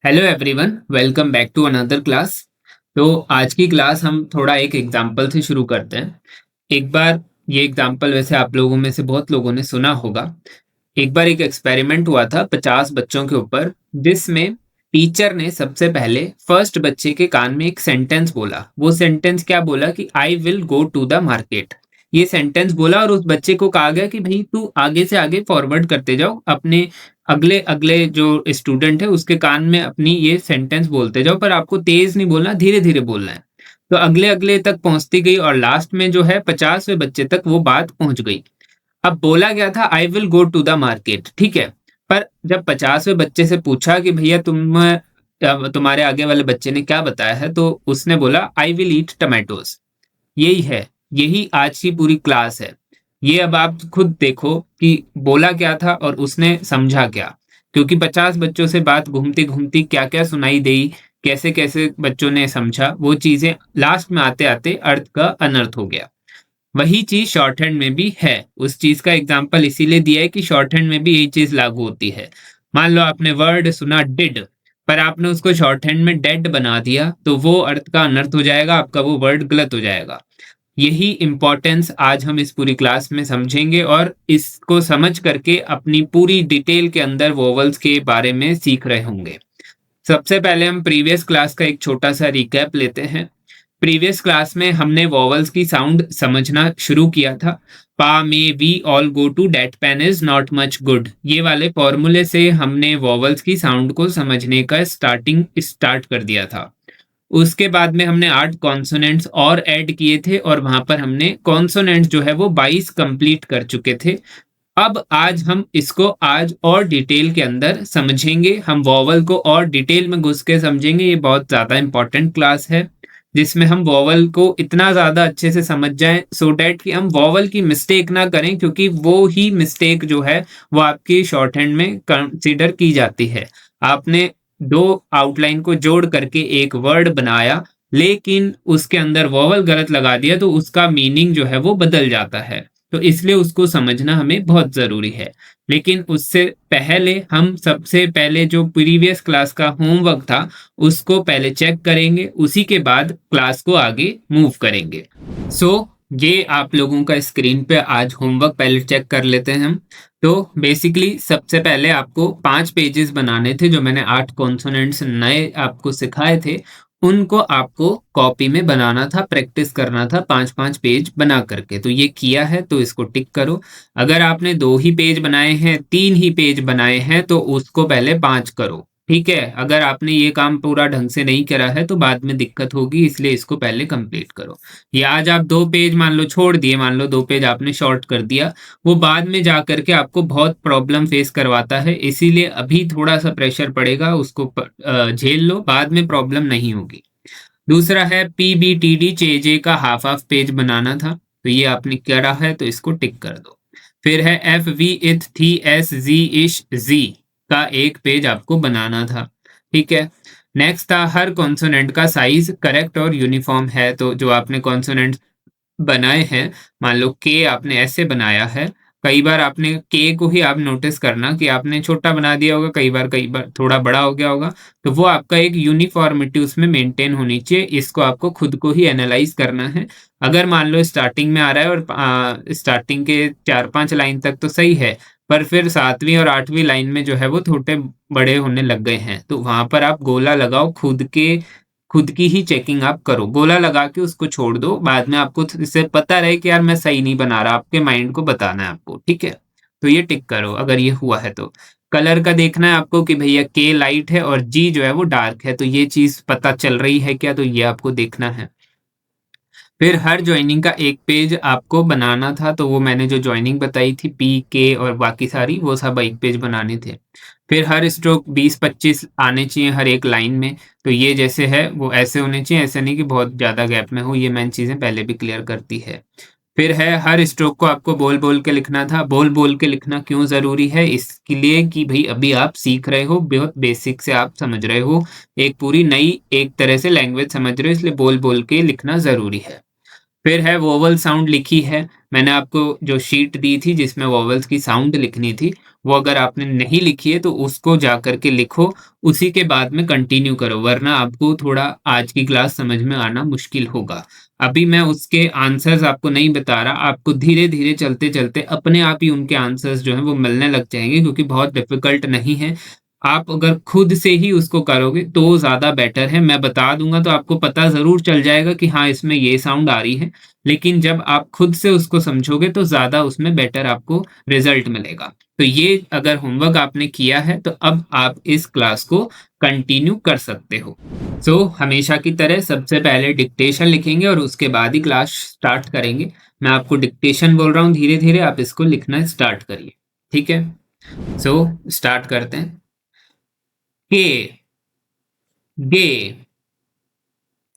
Hello everyone, welcome back to another class. तो आज की क्लास हम थोड़ा एक एग्जाम्पल से शुरू करते हैं। एक बार ये एग्जाम्पल वैसे आप लोगों में से बहुत लोगों ने सुना होगा। एक बार एक एक्सपेरिमेंट हुआ था 50 बच्चों के ऊपर, जिसमें टीचर ने सबसे पहले फर्स्ट बच्चे के कान में एक सेंटेंस बोला। वो सेंटेंस क्या बोला कि I will go to the market. ये सेंटेंस बोला और उस बच्चे को कहा गया कि भाई तू आगे से आगे फॉरवर्ड करते जाओ, अपने अगले अगले जो स्टूडेंट है उसके कान में अपनी ये सेंटेंस बोलते जाओ, पर आपको तेज नहीं बोलना, धीरे धीरे बोलना है। तो अगले अगले तक पहुंचती गई और लास्ट में जो है 50वें बच्चे तक वो बात पहुंच गई। अब बोला गया था I will go to the market, ठीक है। पर जब 50वें बच्चे से पूछा कि भैया तुम्हारे आगे वाले बच्चे ने क्या बताया है, तो उसने बोला आई विल ईट टमाटोज। यही है, यही आज की पूरी क्लास है। ये अब आप खुद देखो कि बोला क्या था और उसने समझा क्या, क्योंकि 50 बच्चों से बात घूमती घूमती क्या क्या सुनाई दी, कैसे कैसे बच्चों ने समझा, वो चीजें लास्ट में आते आते अर्थ का अनर्थ हो गया। वही चीज शॉर्ट हैंड में भी है। उस चीज का एग्जाम्पल इसीलिए दिया है कि शॉर्ट हैंड में भी यही चीज लागू होती है। मान लो आपने वर्ड सुना डिड, पर आपने उसको शॉर्ट हैंड में डेड बना दिया, तो वो अर्थ का अनर्थ हो जाएगा, आपका वो वर्ड गलत हो जाएगा। यही इंपॉर्टेंस आज हम इस पूरी क्लास में समझेंगे और इसको समझ करके अपनी पूरी डिटेल के अंदर वोवल्स के बारे में सीख रहे होंगे। सबसे पहले हम प्रीवियस क्लास का एक छोटा सा रिकैप लेते हैं। प्रीवियस क्लास में हमने वॉवल्स की साउंड समझना शुरू किया था। Pa may we all go to date pen is not much good, ये वाले फॉर्मूले से हमने वॉवल्स की साउंड को समझने का स्टार्ट कर दिया था। उसके बाद में हमने 8 कॉन्सोनेंट्स और ऐड किए थे और वहां पर हमने कॉन्सोनेंट्स जो है वो 22 कंप्लीट कर चुके थे। अब आज हम इसको आज और डिटेल के अंदर समझेंगे, हम वॉवल को और डिटेल में घुस के समझेंगे। ये बहुत ज़्यादा इंपॉर्टेंट क्लास है जिसमें हम वॉवल को इतना ज़्यादा अच्छे से समझ जाएं सो डैट कि हम वॉवल की मिस्टेक ना करें, क्योंकि वो ही मिस्टेक जो है वो आपकी शॉर्ट हैंड में कंसीडर की जाती है। आपने दो आउटलाइन को जोड़ करके एक वर्ड बनाया, लेकिन उसके अंदर वॉवल गलत लगा दिया तो उसका मीनिंग जो है वो बदल जाता है। तो इसलिए उसको समझना हमें बहुत ज़रूरी है। लेकिन उससे पहले हम सबसे पहले जो प्रीवियस क्लास का होमवर्क था उसको पहले चेक करेंगे, उसी के बाद क्लास को आगे मूव करेंगे। ये आप लोगों का स्क्रीन पे आज होमवर्क पहले चेक कर लेते हैं हम। तो बेसिकली सबसे पहले आपको 5 पेजेस बनाने थे, जो मैंने 8 कॉन्सोनेंट्स नए आपको सिखाए थे उनको आपको कॉपी में बनाना था, प्रैक्टिस करना था 5-5 पेज बना करके। तो ये किया है तो इसको टिक करो। अगर आपने 2 ही पेज बनाए हैं, 3 ही पेज बनाए हैं, तो उसको पहले 5 करो, ठीक है। अगर आपने ये काम पूरा ढंग से नहीं करा है तो बाद में दिक्कत होगी, इसलिए इसको पहले कंप्लीट करो। या आज आप 2 पेज मान लो छोड़ दिए, मान लो 2 पेज आपने शॉर्ट कर दिया, वो बाद में जा करके आपको बहुत प्रॉब्लम फेस करवाता है, इसीलिए अभी थोड़ा सा प्रेशर पड़ेगा, उसको झेल लो, बाद में प्रॉब्लम नहीं होगी। दूसरा है पीबीटीडी चेजे का हाफ हाफ पेज बनाना था, तो ये आपने करा है तो इसको टिक कर दो। फिर है एफ वी इथ थी एस जी इश जी का एक पेज आपको बनाना था, ठीक है। नेक्स्ट था हर कॉन्सोनेंट का साइज करेक्ट और यूनिफॉर्म है, तो जो आपने कॉन्सोनेंट बनाए हैं, मान लो के आपने ऐसे बनाया है, कई बार आपने के को ही आप नोटिस करना कि आपने छोटा बना दिया होगा, कई बार थोड़ा बड़ा हो गया होगा, तो वो आपका एक यूनिफॉर्मिटी उसमें मेंटेन होनी चाहिए। इसको आपको खुद को ही एनालाइज करना है। अगर मान लो स्टार्टिंग में आ रहा है और स्टार्टिंग के 4-5 लाइन तक तो सही है, पर फिर 7वीं और 8वीं लाइन में जो है वो छोटे बड़े होने लग गए हैं, तो वहां पर आप गोला लगाओ, खुद की ही चेकिंग आप करो, गोला लगा के उसको छोड़ दो। बाद में आपको इससे पता रहे कि यार मैं सही नहीं बना रहा, आपके माइंड को बताना है आपको, ठीक है। तो ये टिक करो अगर ये हुआ है तो। कलर का देखना है आपको कि भैया के लाइट है और जी जो है वो डार्क है, तो ये चीज पता चल रही है क्या, तो ये आपको देखना है। फिर हर ज्वाइनिंग का एक पेज आपको बनाना था, तो वो मैंने जो ज्वाइनिंग बताई थी पी के और बाकी सारी, वो सब एक पेज बनाने थे। फिर हर स्ट्रोक 20-25 आने चाहिए हर एक लाइन में, तो ये जैसे है वो ऐसे होने चाहिए, ऐसे नहीं कि बहुत ज़्यादा गैप में हो। ये मैंने चीज़ें पहले भी क्लियर करती है। फिर है हर स्ट्रोक को आपको बोल बोल के लिखना था। बोल बोल के लिखना क्यों ज़रूरी है, इसके लिए कि भाई अभी आप सीख रहे हो, बहुत बेसिक से आप समझ रहे हो, एक पूरी नई एक तरह से लैंग्वेज समझ रहे हो, इसलिए बोल बोल के लिखना ज़रूरी है। फिर है वोवल साउंड लिखी है। मैंने आपको जो शीट दी थी जिसमें वोवेल्स की साउंड लिखनी थी, वो अगर आपने नहीं लिखी है तो उसको जा करके लिखो, उसी के बाद में कंटिन्यू करो, वरना आपको थोड़ा आज की क्लास समझ में आना मुश्किल होगा। अभी मैं उसके आंसर्स आपको नहीं बता रहा, आपको धीरे-धीरे चलते-चलते अपने आप ही उनके आंसर्स जो हैं वो मिलने लग जाएँगे, क्योंकि बहुत डिफ़िकल्ट नहीं है। आप अगर खुद से ही उसको करोगे तो ज़्यादा बेटर है। मैं बता दूँगा तो आपको पता ज़रूर चल जाएगा कि हाँ, इसमें ये साउंड आ रही है, लेकिन जब आप खुद से उसको समझोगे तो ज़्यादा उसमें बेटर आपको रिज़ल्ट मिलेगा। तो ये अगर होमवर्क आपने किया है तो अब आप इस क्लास को कंटिन्यू कर सकते हो। हमेशा की तरह सबसे पहले डिक्टेशन लिखेंगे और उसके बाद ही क्लास स्टार्ट करेंगे। मैं आपको डिक्टेशन बोल रहा हूँ धीरे-धीरे, आप इसको लिखना स्टार्ट करिए। ठीक है? स्टार्ट करते हैं। के, गे,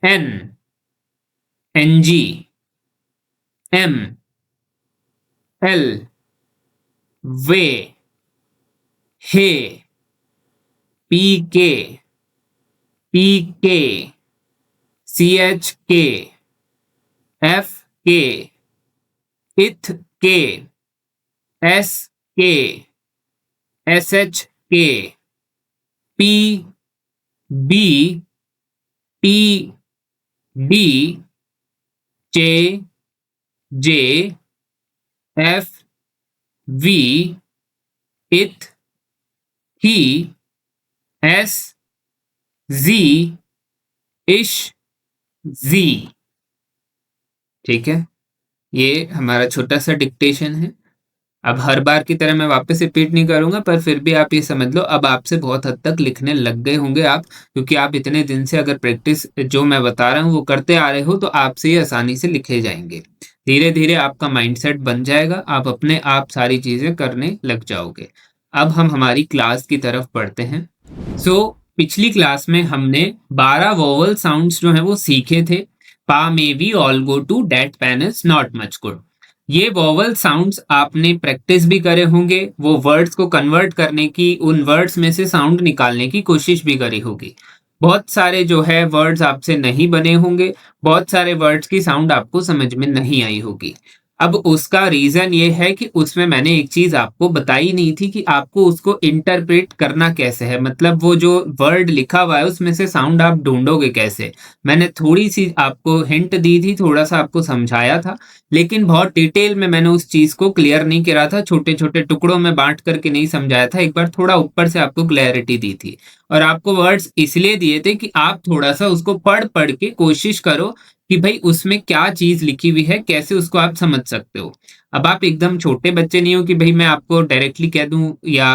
एन, एनजी, एम, एल, वे, हे, पीके, पीके, सीएचके, एफके, इथके, एसके, एसएचके, पी, बी, टी, डी, जे, जे, एफ, वी, इथ, ही, एस, जी, इश, जी। ठीक है, ये हमारा छोटा सा डिक्टेशन है। अब हर बार की तरह मैं वापस रिपीट नहीं करूंगा, पर फिर भी आप ये समझ लो अब आपसे बहुत हद तक लिखने लग गए होंगे आप, क्योंकि आप इतने दिन से अगर प्रैक्टिस जो मैं बता रहा हूँ वो करते आ रहे हो तो आपसे ये आसानी से लिखे जाएंगे। धीरे धीरे आपका माइंडसेट बन जाएगा, आप अपने आप सारी चीजें करने लग जाओगे। अब हम हमारी क्लास की तरफ बढ़ते हैं। पिछली क्लास में हमने 12 वोवल साउंड्स जो हैं वो सीखे थे। Pa may we all go to, date pen is not much good. ये वोवल साउंड्स आपने प्रैक्टिस भी करे होंगे, वो वर्ड्स को कन्वर्ट करने की, उन वर्ड्स में से साउंड निकालने की कोशिश भी करी होगी। बहुत सारे जो है वर्ड्स आपसे नहीं बने होंगे, बहुत सारे वर्ड्स की साउंड आपको समझ में नहीं आई होगी। अब उसका रीजन ये है कि उसमें मैंने एक चीज आपको बताई नहीं थी कि आपको उसको इंटरप्रेट करना कैसे है, मतलब वो जो वर्ड लिखा हुआ है उसमें से साउंड आप ढूंढोगे कैसे। मैंने थोड़ी सी आपको हिंट दी थी, थोड़ा सा आपको समझाया था, लेकिन बहुत डिटेल में मैंने उस चीज को क्लियर नहीं करा था, छोटे छोटे टुकड़ों में बांट करके नहीं समझाया था। एक बार थोड़ा ऊपर से आपको क्लैरिटी दी थी, और आपको वर्ड्स इसलिए दिए थे कि आप थोड़ा सा उसको पढ़ पढ़ के कोशिश करो कि भाई उसमें क्या चीज लिखी हुई है, कैसे उसको आप समझ सकते हो। अब आप एकदम छोटे बच्चे नहीं हो कि भाई मैं आपको डायरेक्टली कह दूं या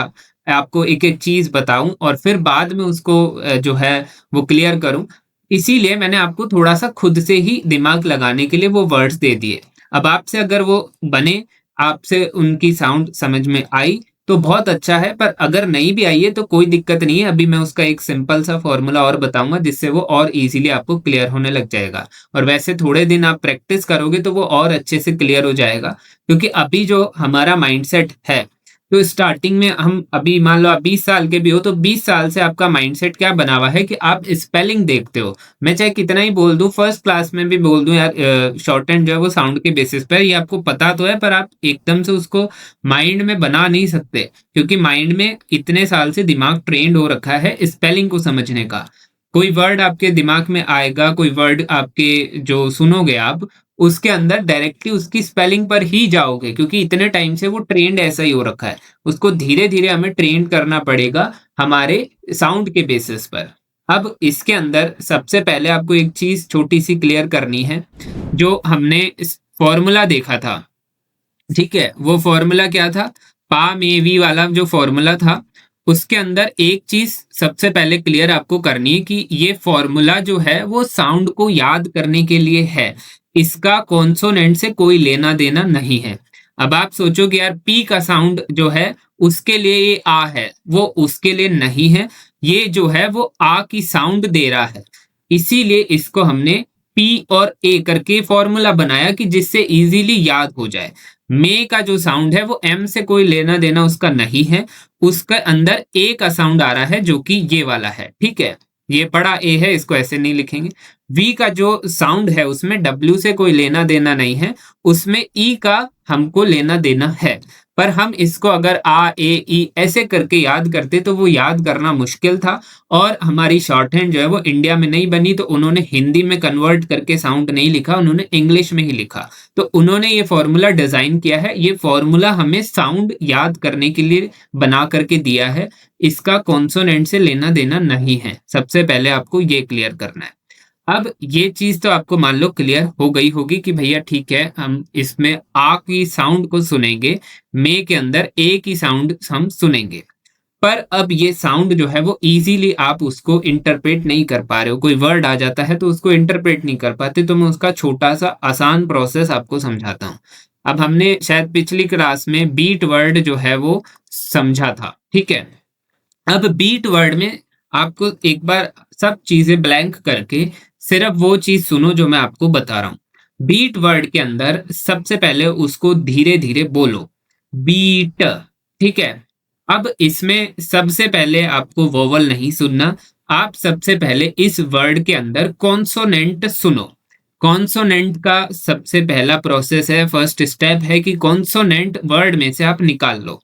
आपको एक एक चीज बताऊं और फिर बाद में उसको जो है वो क्लियर करूं। इसीलिए मैंने आपको थोड़ा सा खुद से ही दिमाग लगाने के लिए वो वर्ड्स दे दिए। अब आपसे अगर वो बने, आपसे उनकी साउंड समझ में आई तो बहुत अच्छा है, पर अगर नहीं भी आई है तो कोई दिक्कत नहीं है। अभी मैं उसका एक सिंपल सा फॉर्मूला और बताऊंगा जिससे वो और इजीली आपको क्लियर होने लग जाएगा। और वैसे थोड़े दिन आप प्रैक्टिस करोगे तो वो और अच्छे से क्लियर हो जाएगा, क्योंकि अभी जो हमारा माइंडसेट है, तो स्टार्टिंग में हम अभी मान लो आप 20 साल के भी हो तो 20 साल से आपका माइंडसेट क्या बना हुआ है कि आप स्पेलिंग देखते हो। मैं चाहे कितना ही बोल दूं, फर्स्ट क्लास में भी बोल दूं यार शॉर्ट हैंड जो है वो साउंड के बेसिस पर, ये आपको पता तो है, पर आप एकदम से उसको माइंड में बना नहीं सकते, क्योंकि माइंड में इतने साल से दिमाग ट्रेंड हो रखा है स्पेलिंग को समझने का। कोई वर्ड आपके दिमाग में आएगा, कोई वर्ड आपके जो सुनोगे आप, उसके अंदर डायरेक्टली उसकी स्पेलिंग पर ही जाओगे, क्योंकि इतने टाइम से वो ट्रेंड ऐसा ही हो रखा है। उसको धीरे धीरे हमें ट्रेन करना पड़ेगा हमारे साउंड के बेसिस पर। अब इसके अंदर सबसे पहले आपको एक चीज छोटी सी क्लियर करनी है। जो हमने इस फॉर्मूला देखा था, ठीक है, वो फॉर्मूला क्या था? पा मे वी वाला जो फॉर्मूला था, उसके अंदर एक चीज सबसे पहले क्लियर आपको करनी है कि ये फॉर्मूला जो है वो साउंड को याद करने के लिए है, इसका कॉन्सोनेंट से कोई लेना देना नहीं है। अब आप सोचो कि यार पी का साउंड जो है उसके लिए ये आ है, वो उसके लिए नहीं है। ये जो है वो आ की साउंड दे रहा है, इसीलिए इसको हमने पी और ए करके फॉर्मूला बनाया कि जिससे इजीली याद हो जाए। मे का जो साउंड है वो एम से कोई लेना देना उसका नहीं है, उसके अंदर ए का साउंड आ रहा है जो कि ये वाला है। ठीक है, ये बड़ा ए है, इसको ऐसे नहीं लिखेंगे। वी का जो साउंड है उसमें डब्ल्यू से कोई लेना देना नहीं है, उसमें ई का हमको लेना देना है। पर हम इसको अगर आ ए ई ऐसे करके याद करते तो वो याद करना मुश्किल था, और हमारी शॉर्ट हैंड जो है वो इंडिया में नहीं बनी, तो उन्होंने हिंदी में कन्वर्ट करके साउंड नहीं लिखा, उन्होंने इंग्लिश में ही लिखा। तो उन्होंने ये फॉर्मूला डिजाइन किया है, ये फॉर्मूला हमें साउंड याद करने के लिए बना करके दिया है, इसका कॉन्सोनेंट से लेना देना नहीं है। सबसे पहले आपको ये क्लियर करना है। अब ये चीज तो आपको मान लो क्लियर हो गई होगी कि भैया ठीक है, हम इसमें आ की साउंड को सुनेंगे, मे के अंदर ए की साउंड हम सुनेंगे। पर अब ये साउंड जो है वो इजीली आप उसको इंटरप्रेट नहीं कर पा रहे हो, कोई वर्ड आ जाता है तो उसको इंटरप्रेट नहीं कर पाते, तो मैं उसका छोटा सा आसान प्रोसेस आपको समझाता हूँ। अब हमने शायद पिछली क्लास में बीट वर्ड जो है वो समझा था, ठीक है। अब बीट वर्ड में आपको एक बार सब चीजें ब्लैंक करके सिर्फ वो चीज सुनो जो मैं आपको बता रहा हूँ। बीट वर्ड के अंदर सबसे पहले उसको धीरे धीरे बोलो, बीट, ठीक है। अब इसमें सबसे पहले आपको वोवल नहीं सुनना, आप सबसे पहले इस वर्ड के अंदर कॉन्सोनेंट सुनो। कॉन्सोनेंट का सबसे पहला प्रोसेस है, फर्स्ट स्टेप है कि कॉन्सोनेंट वर्ड में से आप निकाल लो।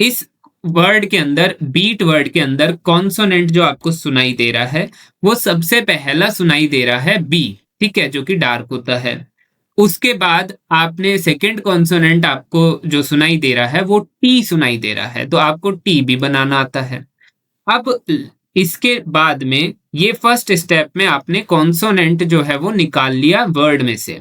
इस वर्ड के अंदर, बीट वर्ड के अंदर कॉन्सोनेंट जो आपको सुनाई दे रहा है वो सबसे पहला सुनाई दे रहा है बी, ठीक है, जो कि डार्क होता है। उसके बाद आपने सेकंड कॉन्सोनेंट आपको जो सुनाई दे रहा है वो टी सुनाई दे रहा है, तो आपको टी भी बनाना आता है। अब इसके बाद में ये फर्स्ट स्टेप में आपने कॉन्सोनेंट जो है वो निकाल लिया वर्ड में से।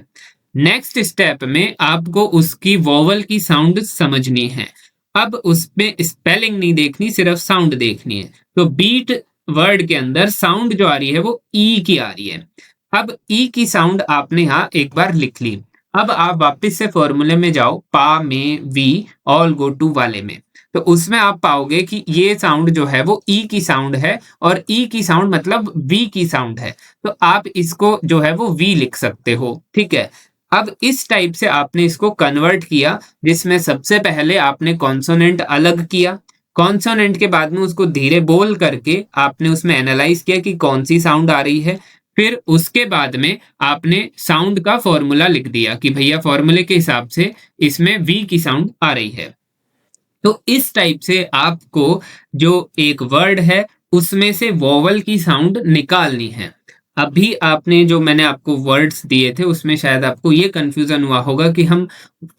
नेक्स्ट स्टेप में आपको उसकी वोवल की साउंड समझनी है। अब उसमें स्पेलिंग नहीं देखनी, सिर्फ साउंड देखनी है। तो बीट वर्ड के अंदर साउंड जो आ रही है वो ई की आ रही है। अब ई की साउंड आपने यहाँ एक बार लिख ली। अब आप वापस से फॉर्मूले में जाओ, पा में वी ऑल गो टू वाले में, तो उसमें आप पाओगे कि ये साउंड जो है वो ई की साउंड है, और ई की साउंड मतलब वी की साउंड है, तो आप इसको जो है वो वी लिख सकते हो, ठीक है। अब इस टाइप से आपने इसको कन्वर्ट किया, जिसमें सबसे पहले आपने कॉन्सोनेंट अलग किया, कॉन्सोनेंट के बाद में उसको धीरे बोल करके आपने उसमें एनालाइज किया कि कौन सी साउंड आ रही है। फिर उसके बाद में आपने साउंड का फॉर्मूला लिख दिया कि भैया फॉर्मूले के हिसाब से इसमें वी की साउंड आ रही है। तो इस टाइप से आपको जो एक वर्ड है उसमें से वोवल की साउंड निकालनी है। अभी आपने जो मैंने आपको वर्ड्स दिए थे उसमें शायद आपको ये कंफ्यूजन हुआ होगा कि हम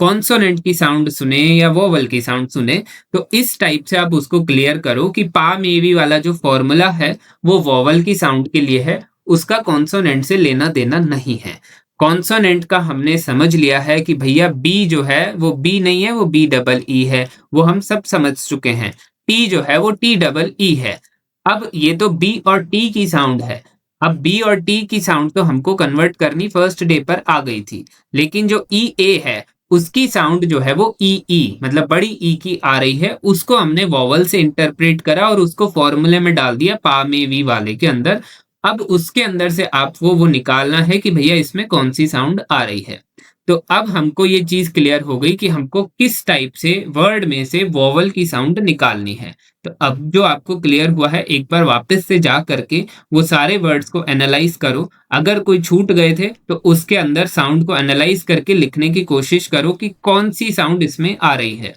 कॉन्सोनेंट की साउंड सुने या वोवल की साउंड सुने, तो इस टाइप से आप उसको क्लियर करो कि पा मेवी वाला जो फॉर्मूला है वो वोवल की साउंड के लिए है, उसका कॉन्सोनेंट से लेना देना नहीं है। कॉन्सोनेंट का हमने समझ लिया है कि भैया बी जो है वो बी नहीं है, वो बी डबल ई है, वो हम सब समझ चुके हैं। टी जो है वो टी डबल ई है। अब ये तो बी और टी की साउंड है। अब बी और टी की साउंड तो हमको कन्वर्ट करनी फर्स्ट डे पर आ गई थी, लेकिन जो ई ए है उसकी साउंड जो है वो ई ई मतलब बड़ी ई की आ रही है, उसको हमने वॉवल से इंटरप्रेट करा और उसको फॉर्मूले में डाल दिया पा में वी वाले के अंदर। अब उसके अंदर से आपको वो निकालना है कि भैया इसमें कौन सी साउंड आ रही है। तो अब हमको ये चीज क्लियर हो गई कि हमको किस टाइप से वर्ड में से वोवल की साउंड निकालनी है। तो अब जो आपको क्लियर हुआ है, एक बार वापस से जा करके वो सारे वर्ड्स को एनालाइज करो, अगर कोई छूट गए थे तो उसके अंदर साउंड को एनालाइज करके लिखने की कोशिश करो कि कौन सी साउंड इसमें आ रही है।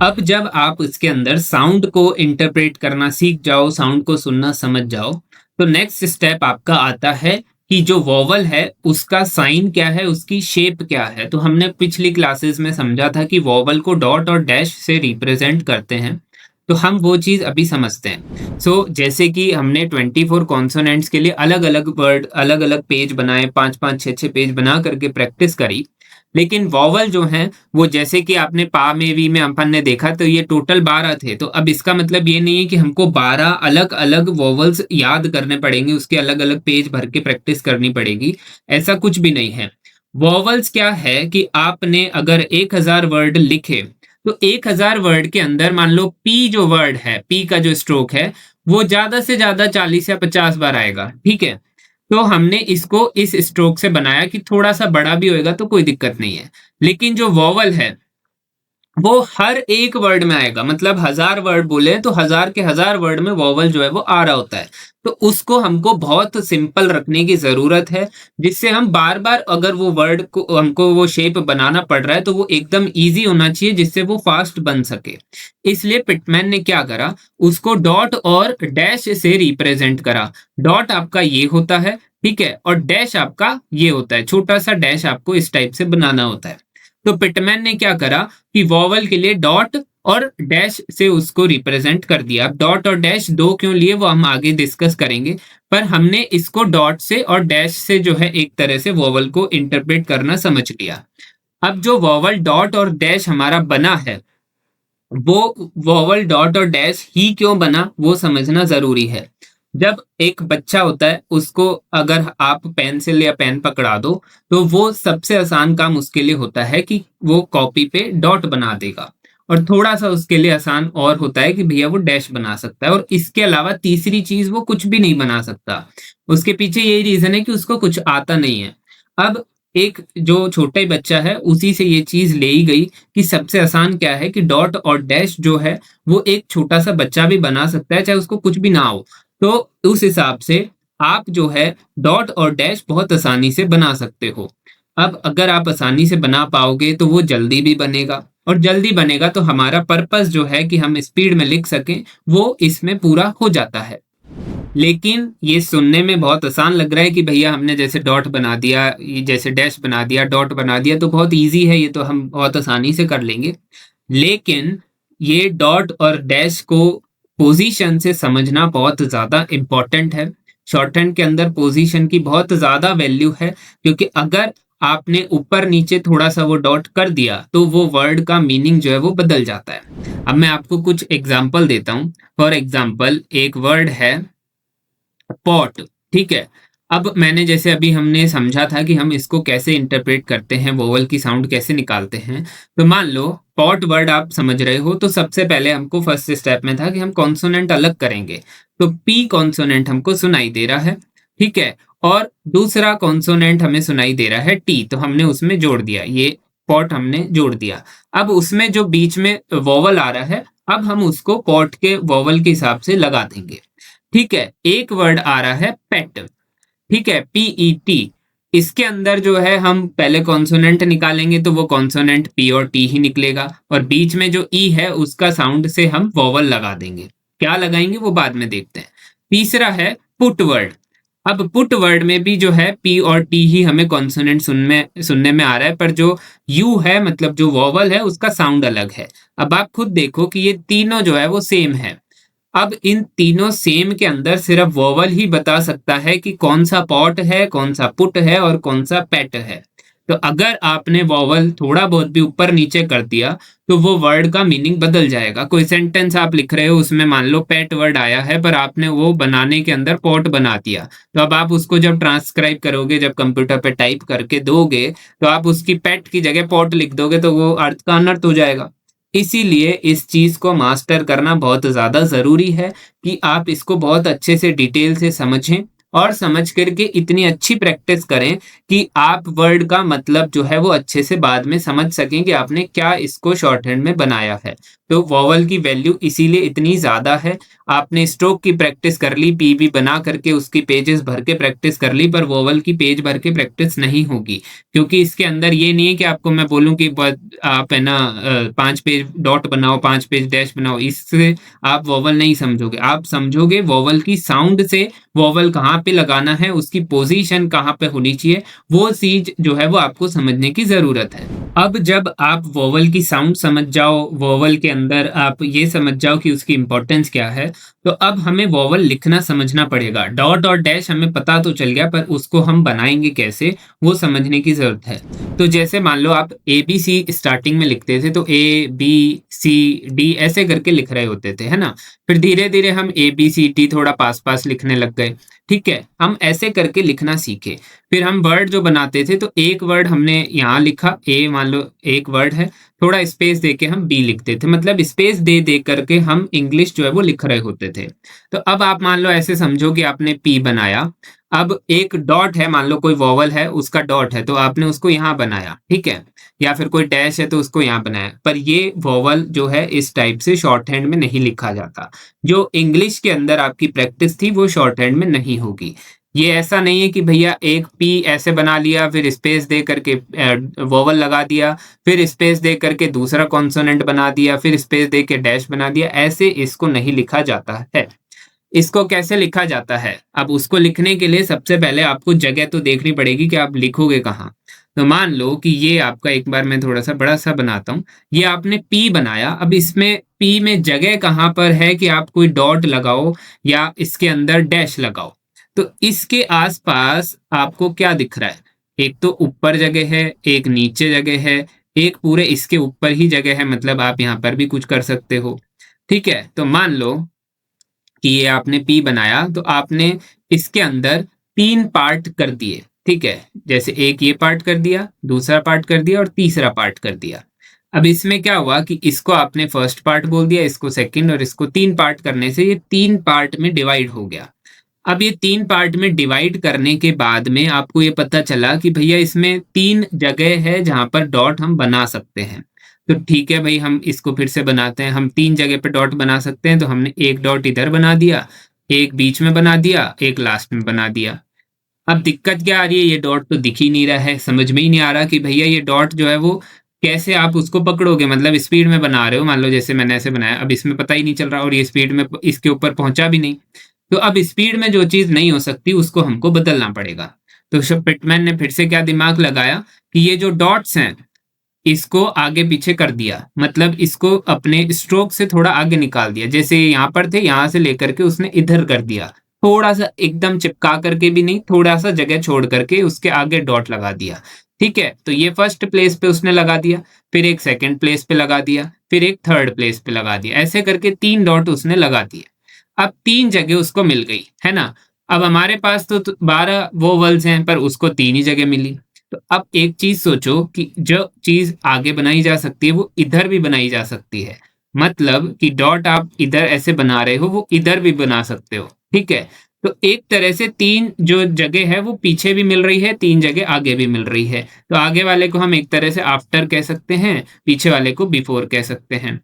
अब जब आप इसके अंदर साउंड को इंटरप्रेट करना सीख जाओ, साउंड को सुनना समझ जाओ, तो नेक्स्ट स्टेप आपका आता है कि जो वोवल है उसका साइन क्या है, उसकी शेप क्या है। तो हमने पिछली क्लासेस में समझा था कि वोवल को डॉट और डैश से रिप्रेजेंट करते हैं, तो हम वो चीज अभी समझते हैं। जैसे कि हमने 24 कॉन्सोनेंट्स के लिए अलग अलग वर्ड, अलग अलग पेज बनाए, 5-5 6-6 पेज बना करके प्रैक्टिस करी, लेकिन वॉवल जो हैं वो जैसे कि आपने पा में वी में अपन ने देखा तो ये टोटल 12 थे। तो अब इसका मतलब ये नहीं है कि हमको 12 अलग अलग वॉवल्स याद करने पड़ेंगे, उसके अलग अलग पेज भर के प्रैक्टिस करनी पड़ेगी, ऐसा कुछ भी नहीं है। वॉवल्स क्या है कि आपने अगर 1000 वर्ड लिखे तो 1000 वर्ड के अंदर मान लो पी जो वर्ड है, पी का जो स्ट्रोक है वो ज्यादा से ज्यादा 40 या 50 बार आएगा, ठीक है। तो हमने इसको इस स्ट्रोक से बनाया कि थोड़ा सा बड़ा भी होएगा तो कोई दिक्कत नहीं है। लेकिन जो वॉवल है वो हर एक वर्ड में आएगा, मतलब 1000 वर्ड बोले तो 1000 के 1000 वर्ड में वॉवल जो है वो आ रहा होता है। तो उसको हमको बहुत सिंपल रखने की ज़रूरत है, जिससे हम बार-बार अगर वो वर्ड को हमको वो शेप बनाना पड़ रहा है तो वो एकदम ईज़ी होना चाहिए जिससे वो फ़ास्ट बन सके। इसलिए पिटमैन ने क्या करा, उसको डॉट और डैश से रिप्रेज़ेंट करा। डॉट आपका ये होता है, ठीक है? और डैश आपका ये होता है, छोटा-सा डैश आपको इस टाइप से बनाना होता है। तो पिटमैन ने क्या करा कि वॉवल के लिए डॉट और डैश से उसको रिप्रेजेंट कर दिया। अब डॉट और डैश दो क्यों लिए वो हम आगे डिस्कस करेंगे, पर हमने इसको डॉट से और डैश से जो है एक तरह से वॉवल को इंटरप्रेट करना समझ लिया। अब जो वॉवल डॉट और डैश हमारा बना है, वो वॉवल डॉट और डैश ही क्यों बना वो समझना ज़रूरी है। जब एक बच्चा होता है उसको अगर आप पेंसिल या पेन पकड़ा दो, तो वो सबसे आसान काम उसके लिए होता है कि वो कॉपी पे डॉट बना देगा और थोड़ा-सा उसके लिए आसान और होता है कि भैया वो डैश बना सकता है और इसके अलावा तीसरी चीज़ वो कुछ भी नहीं बना सकता। उसके पीछे यही रीज़न है कि उसको कुछ आता नहीं है। अब एक जो छोटा ही बच्चा है उसी से ये चीज़ ले ही गई कि सबसे आसान क्या है कि डॉट और डैश जो है वो एक छोटा-सा बच्चा भी बना सकता है, चाहे उसको कुछ भी ना हो। तो उस हिसाब से आप जो है डॉट और डैश बहुत आसानी से बना सकते हो। अब अगर आप आसानी से बना पाओगे तो वो जल्दी भी बनेगा और जल्दी बनेगा तो हमारा पर्पस जो है कि हम स्पीड में लिख सकें, वो इसमें पूरा हो जाता है। लेकिन ये सुनने में बहुत आसान लग रहा है कि भैया हमने जैसे डॉट बना दिया, ये जैसे डैश बना दिया, डॉट बना दिया तो बहुत ईज़ी है, ये तो हम बहुत आसानी से कर लेंगे। लेकिन ये डॉट और डैश को पोज़ीशन से समझना बहुत ज़्यादा इम्पोर्टेंट है। शॉर्टहैंड के अंदर पोज़ीशन की बहुत ज़्यादा वैल्यू है, क्योंकि अगर आपने ऊपर-नीचे थोड़ा-सा वो डॉट कर दिया, तो वो वर्ड का मीनिंग जो है वो बदल जाता है। अब मैं आपको कुछ एग्ज़ाम्पल देता हूँ। फॉर एग्ज़ाम्पल एक वर्ड है पॉट, ठीक है? अब मैंने जैसे अभी हमने समझा था कि हम इसको कैसे इंटरप्रेट करते हैं, वोवेल की साउंड कैसे निकालते हैं। तो मान लो पॉट वर्ड आप समझ रहे हो, तो सबसे पहले हमको फर्स्ट स्टेप में था कि हम कॉन्सोनेंट अलग करेंगे। तो पी कॉन्सोनेंट हमको सुनाई दे रहा है, ठीक है? और दूसरा कॉन्सोनेंट हमें सुनाई दे रहा है टी, तो हमने उसमें जोड़ दिया, ये पॉट हमने जोड़ दिया। अब उसमें जो बीच में वोवेल आ रहा है, अब हम उसको पॉट के वोवेल के हिसाब से लगा देंगे। ठीक है, एक वर्ड आ रहा है पेट, ठीक है, पीईटी। इसके अंदर जो है हम पहले कॉन्सोनेंट निकालेंगे तो वो कॉन्सोनेंट पी और टी ही निकलेगा और बीच में जो ई है उसका साउंड से हम वोवल लगा देंगे। क्या लगाएंगे वो बाद में देखते हैं। तीसरा है पुट वर्ड। अब पुट वर्ड में भी जो है पी और टी ही हमें कॉन्सोनेंट सुनने में आ रहा है, पर जो यू है मतलब जो वोवल है उसका साउंड अलग है। अब आप खुद देखो कि ये तीनों जो है वो सेम है। अब इन तीनों सेम के अंदर सिर्फ वोवल ही बता सकता है कि कौन सा पॉट है, कौन सा पुट है और कौन सा पेट है। तो अगर आपने वोवल थोड़ा बहुत भी ऊपर नीचे कर दिया तो वो वर्ड का मीनिंग बदल जाएगा। कोई सेंटेंस आप लिख रहे हो उसमें मान लो पेट वर्ड आया है पर आपने वो बनाने के अंदर पॉट बना दिया, तो अब आप उसको जब ट्रांसक्राइब करोगे, जब कंप्यूटर पे टाइप करके दोगे, तो आप उसकी पेट की जगह पॉट लिख दोगे तो वो अर्थ का अनर्थ हो जाएगा। इसीलिए इस चीज़ को मास्टर करना बहुत ज़्यादा ज़रूरी है कि आप इसको बहुत अच्छे से डिटेल से समझें और समझ कर के इतनी अच्छी प्रैक्टिस करें कि आप वर्ड का मतलब जो है वो अच्छे से बाद में समझ सकें कि आपने क्या इसको शॉर्टहैंड में बनाया है। तो वोवेल की वैल्यू इसीलिए इतनी ज़्यादा है। आपने स्ट्रोक की प्रैक्टिस कर ली, पीबी बना करके उसकी पेजेस भर के प्रैक्टिस कर ली, पर वोवेल की पेज भर के प्रैक्टिस नहीं होगी। क्योंकि इसके अंदर ये नहीं है कि आपको मैं बोलूँ कि आप है ना 5 पेज डॉट बनाओ, 5 पेज डैश बनाओ, इससे आप वोवेल नहीं समझोगे। आप समझोगे वोवेल की साउंड से, वोवेल कहाँ पे लगाना है, उसकी पोज़ीशन कहाँ पे होनी चाहिए, वो चीज़ जो है वो आपको समझने की ज़रूरत है। अब जब आप वोवेल की साउंड समझ जाओ, वोवेल के अंदर आप ये समझ जाओ कि उसकी इम्पोर्टेंस क्या है, तो अब हमें वोवेल लिखना समझना पड़ेगा। डॉट और डैश हमें पता तो चल गया, पर उसको हम बनाएँगे कैसे, वो समझने की ज़रूरत है। तो जैसे मान लो आप एबीसी स्टार्टिंग में लिखते थे, तो ए, बी, सी, डी ऐसे करके लिख रहे होते थे, है ना? फिर धीरे-धीरे हम एबीसीडी थोड़ा पास-पास लिखने लग गए, ठीक है? हम ऐसे करके लिखना सीखे। फिर हम वर्ड जो बनाते थे, तो एक वर्ड हमने यहाँ लिखा, ए मान लो एक वर्ड है, थोड़ा स्पेस देके हम बी लिखते थे, मतलब स्पेस दे करके हम इंग्लिश जो है वो लिख रहे होते थे। तो अब आप मान लो ऐसे समझो कि आपने पी बनाया, अब एक डॉट है, मान लो कोई वॉवल है उसका डॉट है तो आपने उसको यहाँ बनाया, ठीक है, या फिर कोई डैश है तो उसको यहाँ बनाया, पर ये वॉवल जो है इस टाइप से शॉर्ट हैंड में नहीं लिखा जाता। जो इंग्लिश के अंदर आपकी प्रैक्टिस थी वो शॉर्ट हैंड में नहीं होगी। ये ऐसा नहीं है कि भैया एक पी ऐसे बना लिया, फिर स्पेस दे करके वॉवल लगा दिया, फिर स्पेस दे करके दूसरा कॉन्सोनेंट बना दिया, फिर स्पेस दे के डैश बना दिया, ऐसे इसको नहीं लिखा जाता है। इसको कैसे लिखा जाता है? अब उसको लिखने के लिए सबसे पहले आपको जगह तो देखनी पड़ेगी कि आप लिखोगे कहाँ। तो मान लो कि ये आपका, एक बार मैं थोड़ा सा बड़ा सा बनाता हूँ, ये आपने पी बनाया, अब इसमें पी में जगह कहाँ पर है कि आप कोई डॉट लगाओ या इसके अंदर डैश लगाओ। तो इसके आसपास आपको क्या दिख रहा है? एक तो ऊपर जगह है, एक नीचे जगह है, एक पूरे इसके ऊपर ही जगह है, मतलब आप यहाँ पर भी कुछ कर सकते हो। ठीक है, तो मान लो कि ये आपने पी बनाया तो आपने इसके अंदर 3 पार्ट कर दिए, ठीक है, जैसे एक ये पार्ट कर दिया, दूसरा पार्ट कर दिया और तीसरा पार्ट कर दिया। अब इसमें क्या हुआ कि इसको आपने फर्स्ट पार्ट बोल दिया, इसको सेकंड, और इसको 3 पार्ट करने से ये 3 पार्ट में डिवाइड हो गया। अब ये 3 पार्ट में डिवाइड करने के बाद में आपको ये पता चला कि भैया इसमें 3 जगह है जहां पर डॉट हम बना सकते हैं। तो ठीक है भाई, हम इसको फिर से बनाते हैं। हम 3 जगह पे डॉट बना सकते हैं, तो हमने एक डॉट इधर बना दिया, एक बीच में बना दिया, एक लास्ट में बना दिया। अब दिक्कत क्या आ रही है? ये डॉट तो दिख ही नहीं रहा है, समझ में ही नहीं आ रहा कि भैया ये डॉट जो है वो कैसे आप उसको पकड़ोगे, मतलब स्पीड में बना रहे हो, मान लो जैसे मैंने ऐसे बनाया, अब इसमें पता ही नहीं चल रहा और ये स्पीड में इसके ऊपर पहुंचा भी नहीं। तो अब स्पीड में जो चीज नहीं हो सकती उसको हमको बदलना पड़ेगा। तो पिटमैन ने फिर से क्या दिमाग लगाया कि ये जो डॉट्स हैं इसको आगे पीछे कर दिया, मतलब इसको अपने स्ट्रोक से थोड़ा आगे निकाल दिया। जैसे यहाँ पर थे, यहाँ से लेकर के उसने इधर कर दिया, थोड़ा सा, एकदम चिपका करके भी नहीं, थोड़ा सा जगह छोड़ करके उसके आगे डॉट लगा दिया। ठीक है, तो ये फर्स्ट प्लेस पे उसने लगा दिया, फिर एक सेकंड प्लेस पे लगा दिया, फिर एक थर्ड प्लेस पे लगा दिया, ऐसे करके 3 डॉट उसने लगा दिए। अब 3 जगह उसको मिल गई, है ना। अब हमारे पास तो 12 वोवल्स हैं पर उसको 3 ही जगह मिली। तो अब एक चीज सोचो कि जो चीज आगे बनाई जा सकती है वो इधर भी बनाई जा सकती है, मतलब कि डॉट आप इधर ऐसे बना रहे हो वो इधर भी बना सकते हो, ठीक है। तो एक तरह से 3 जो जगह है वो पीछे भी मिल रही है, 3 जगह आगे भी मिल रही है। तो आगे वाले को हम एक तरह से आफ्टर कह सकते हैं, पीछे वाले को बिफोर कह सकते हैं।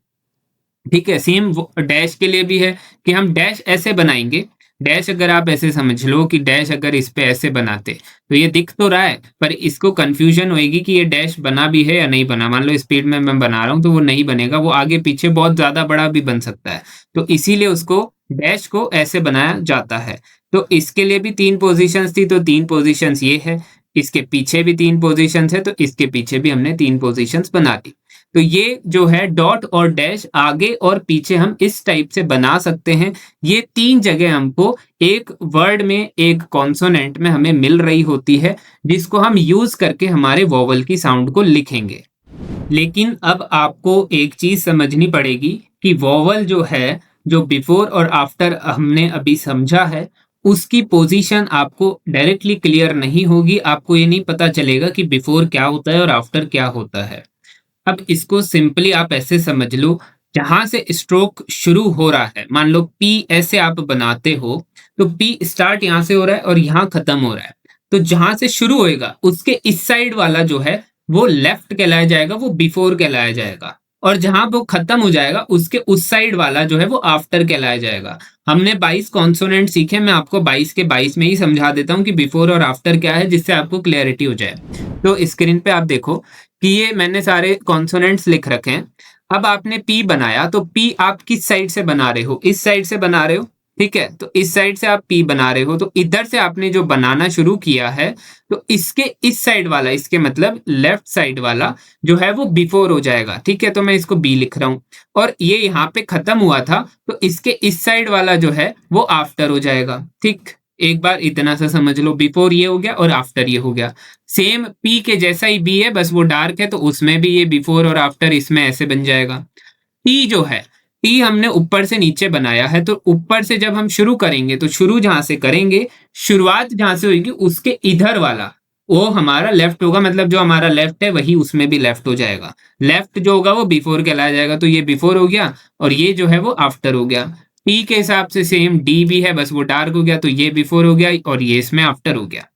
ठीक है, सेम डैश के लिए भी है कि हम डैश ऐसे बनाएंगे। डैश अगर आप ऐसे समझ लो कि डैश अगर इस पे ऐसे बनाते तो ये दिख तो रहा है पर इसको कंफ्यूजन होएगी कि ये डैश बना भी है या नहीं बना। मान लो स्पीड में मैं बना रहा हूँ तो वो नहीं बनेगा, वो आगे पीछे बहुत ज्यादा बड़ा भी बन सकता है। तो इसीलिए उसको डैश को ऐसे बनाया जाता है। तो इसके लिए भी 3 पोजीशंस थी, तो 3 पोजीशंस ये है, इसके पीछे भी 3 पोजीशंस है, तो इसके पीछे भी हमने 3 पोजीशंस बना दी। तो ये जो है डॉट और डैश आगे और पीछे हम इस टाइप से बना सकते हैं। ये 3 जगह हमको एक वर्ड में, एक कॉन्सोनेंट में हमें मिल रही होती है, जिसको हम यूज करके हमारे वोवल की साउंड को लिखेंगे। लेकिन अब आपको एक चीज समझनी पड़ेगी कि वोवल जो है, जो बिफोर और आफ्टर हमने अभी समझा है, उसकी पोजीशन आपको डायरेक्टली क्लियर नहीं होगी। आपको ये नहीं पता चलेगा कि बिफोर क्या होता है और आफ्टर क्या होता है। अब इसको सिंपली आप ऐसे समझ लो, जहां से स्ट्रोक शुरू हो रहा है, मान लो पी ऐसे आप बनाते हो, तो पी स्टार्ट यहां से हो रहा है और यहां खत्म हो रहा है। तो जहां से शुरू होएगा उसके इस साइड वाला जो है वो लेफ्ट कहलाया जाएगा, वो बिफोर कहलाया जाएगा। और जहां वो खत्म हो जाएगा उसके उस साइड वाला जो है वो आफ्टर कहलाया जाएगा। हमने 22 कॉन्सोनेंट सीखे, मैं आपको 22 के 22 में ही समझा देता हूं कि बिफोर और आफ्टर क्या है, जिससे आपको क्लैरिटी हो जाए। तो स्क्रीन पे आप देखो कि ये मैंने सारे कॉन्सोनेंट्स लिख रखे हैं। अब आपने पी बनाया तो पी आप किस साइड से बना रहे हो? इस साइड से बना रहे हो, ठीक है। तो इस साइड से आप पी बना रहे हो, तो इधर से आपने जो बनाना शुरू किया है तो इसके इस साइड वाला, इसके मतलब लेफ्ट साइड वाला जो है वो बिफोर हो जाएगा, ठीक है। तो मैं इसको बी लिख रहा हूं और ये यहाँ पे खत्म हुआ था तो इसके इस साइड वाला जो है वो आफ्टर हो जाएगा। ठीक, एक बार इतना सा समझ लो, बिफोर ये हो गया और आफ्टर ये हो गया। सेम पी के जैसा ही बी है, बस वो डार्क है तो उसमें भी ये बिफोर और आफ्टर इसमें ऐसे बन जाएगा। टी जो है, टी हमने ऊपर से नीचे बनाया है, तो ऊपर से जब हम शुरू करेंगे तो शुरू जहां से करेंगे, शुरुआत जहां से होगी उसके इधर वाला वो हमारा लेफ्ट होगा, मतलब जो हमारा लेफ्ट है वही उसमें भी लेफ्ट हो जाएगा। लेफ्ट जो होगा वो बिफोर कहलाया जाएगा, तो ये बिफोर हो गया और ये जो है वो आफ्टर हो गया। टी के हिसाब से सेम डी भी है, बस वो डार्क हो गया तो ये बिफोर हो गया और ये इसमें आफ्टर हो गया।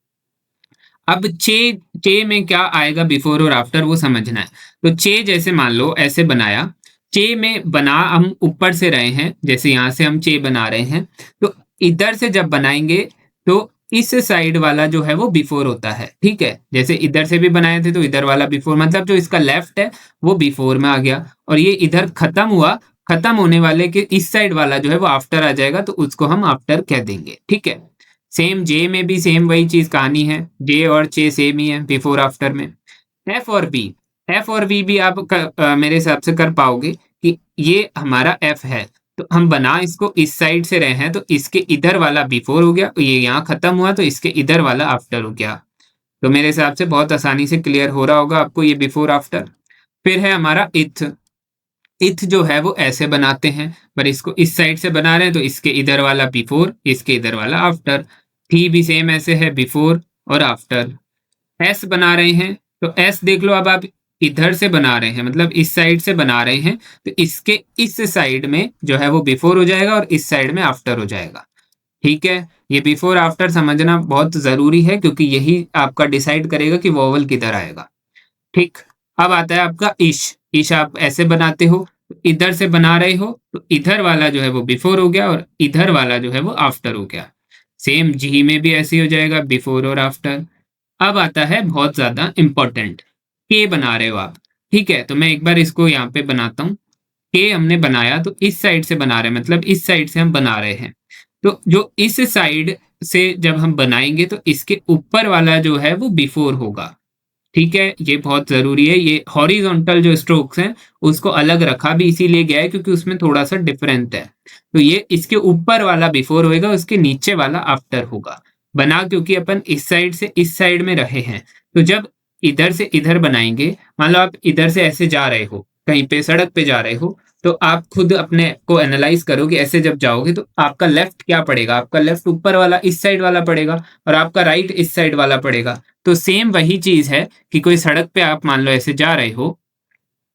अब चे चे में क्या आएगा बिफोर और आफ्टर वो समझना है। तो चे जैसे मान लो ऐसे बनाया, चे में बना हम ऊपर से रहे हैं, जैसे यहाँ से हम चे बना रहे हैं, तो इधर से जब बनाएंगे तो इस साइड वाला जो है वो बिफोर होता है, ठीक है। जैसे इधर से भी बनाए थे तो इधर वाला बिफोर, मतलब जो इसका लेफ्ट है वो बिफोर में आ गया, और ये इधर खत्म हुआ, खत्म होने वाले के इस साइड वाला जो है वो आफ्टर आ जाएगा, तो उसको हम आफ्टर कह देंगे, ठीक है। सेम जे में भी सेम वही चीज कहानी है, जे और चे सेम ही है बिफोर आफ्टर में। एफ और बी, एफ और बी भी आप मेरे हिसाब से कर पाओगे कि ये हमारा एफ है, तो हम बना इसको इस साइड से रहे हैं, तो इसके इधर वाला बिफोर हो गया, ये यहाँ खत्म हुआ तो इसके इधर वाला आफ्टर हो गया। तो मेरे हिसाब से बहुत आसानी से क्लियर हो रहा होगा आपको ये बिफोर आफ्टर। फिर है हमारा इथ, इथ जो है वो ऐसे बनाते हैं, पर इसको इस साइड से बना रहे हैं तो इसके इधर वाला बिफोर, इसके इधर वाला आफ्टर। थी भी सेम ऐसे है, बिफोर और आफ्टर। एस बना रहे हैं तो एस देख लो, अब आप इधर से बना रहे हैं, मतलब इस साइड से बना रहे हैं, तो इसके इस साइड में जो है वो बिफोर हो जाएगा और इस साइड में आफ्टर हो जाएगा, ठीक है। ये बिफोर आफ्टर समझना बहुत जरूरी है क्योंकि यही आपका डिसाइड करेगा कि वोवल किधर आएगा, ठीक। अब आता है आपका इश, इश आप ऐसे बनाते हो, इधर से बना रहे हो तो इधर वाला जो है वो बिफोर हो गया और इधर वाला जो है वो आफ्टर हो गया। सेम जी में भी ऐसे ही हो जाएगा, बिफोर और आफ्टर। अब आता है बहुत ज्यादा इंपॉर्टेंट, के बना रहे हो आप, ठीक है। तो मैं एक बार इसको यहाँ पे बनाता हूँ। के हमने बनाया तो इस साइड से बना रहे हैं, मतलब इस साइड से हम बना रहे हैं, तो जो इस साइड से जब हम बनाएंगे तो इसके ऊपर वाला जो है वो बिफोर होगा, ठीक है। ये बहुत जरूरी है, ये हॉरिजॉन्टल जो स्ट्रोक्स हैं उसको अलग रखा भी इसीलिए गया है क्योंकि उसमें थोड़ा सा डिफरेंट है। तो ये इसके ऊपर वाला बिफोर होएगा, उसके नीचे वाला आफ्टर होगा। बना क्योंकि अपन इस साइड से इस साइड में रहे हैं, तो जब इधर से इधर बनाएंगे, मान लो आप इधर से ऐसे जा रहे हो, कहीं पे सड़क पे जा रहे हो, तो आप खुद अपने को एनालाइज करो कि ऐसे जब जाओगे तो आपका लेफ्ट क्या पड़ेगा, आपका लेफ्ट ऊपर वाला इस साइड वाला पड़ेगा और आपका राइट इस साइड वाला पड़ेगा। तो सेम वही चीज है कि कोई सड़क पे आप मान लो ऐसे जा रहे हो,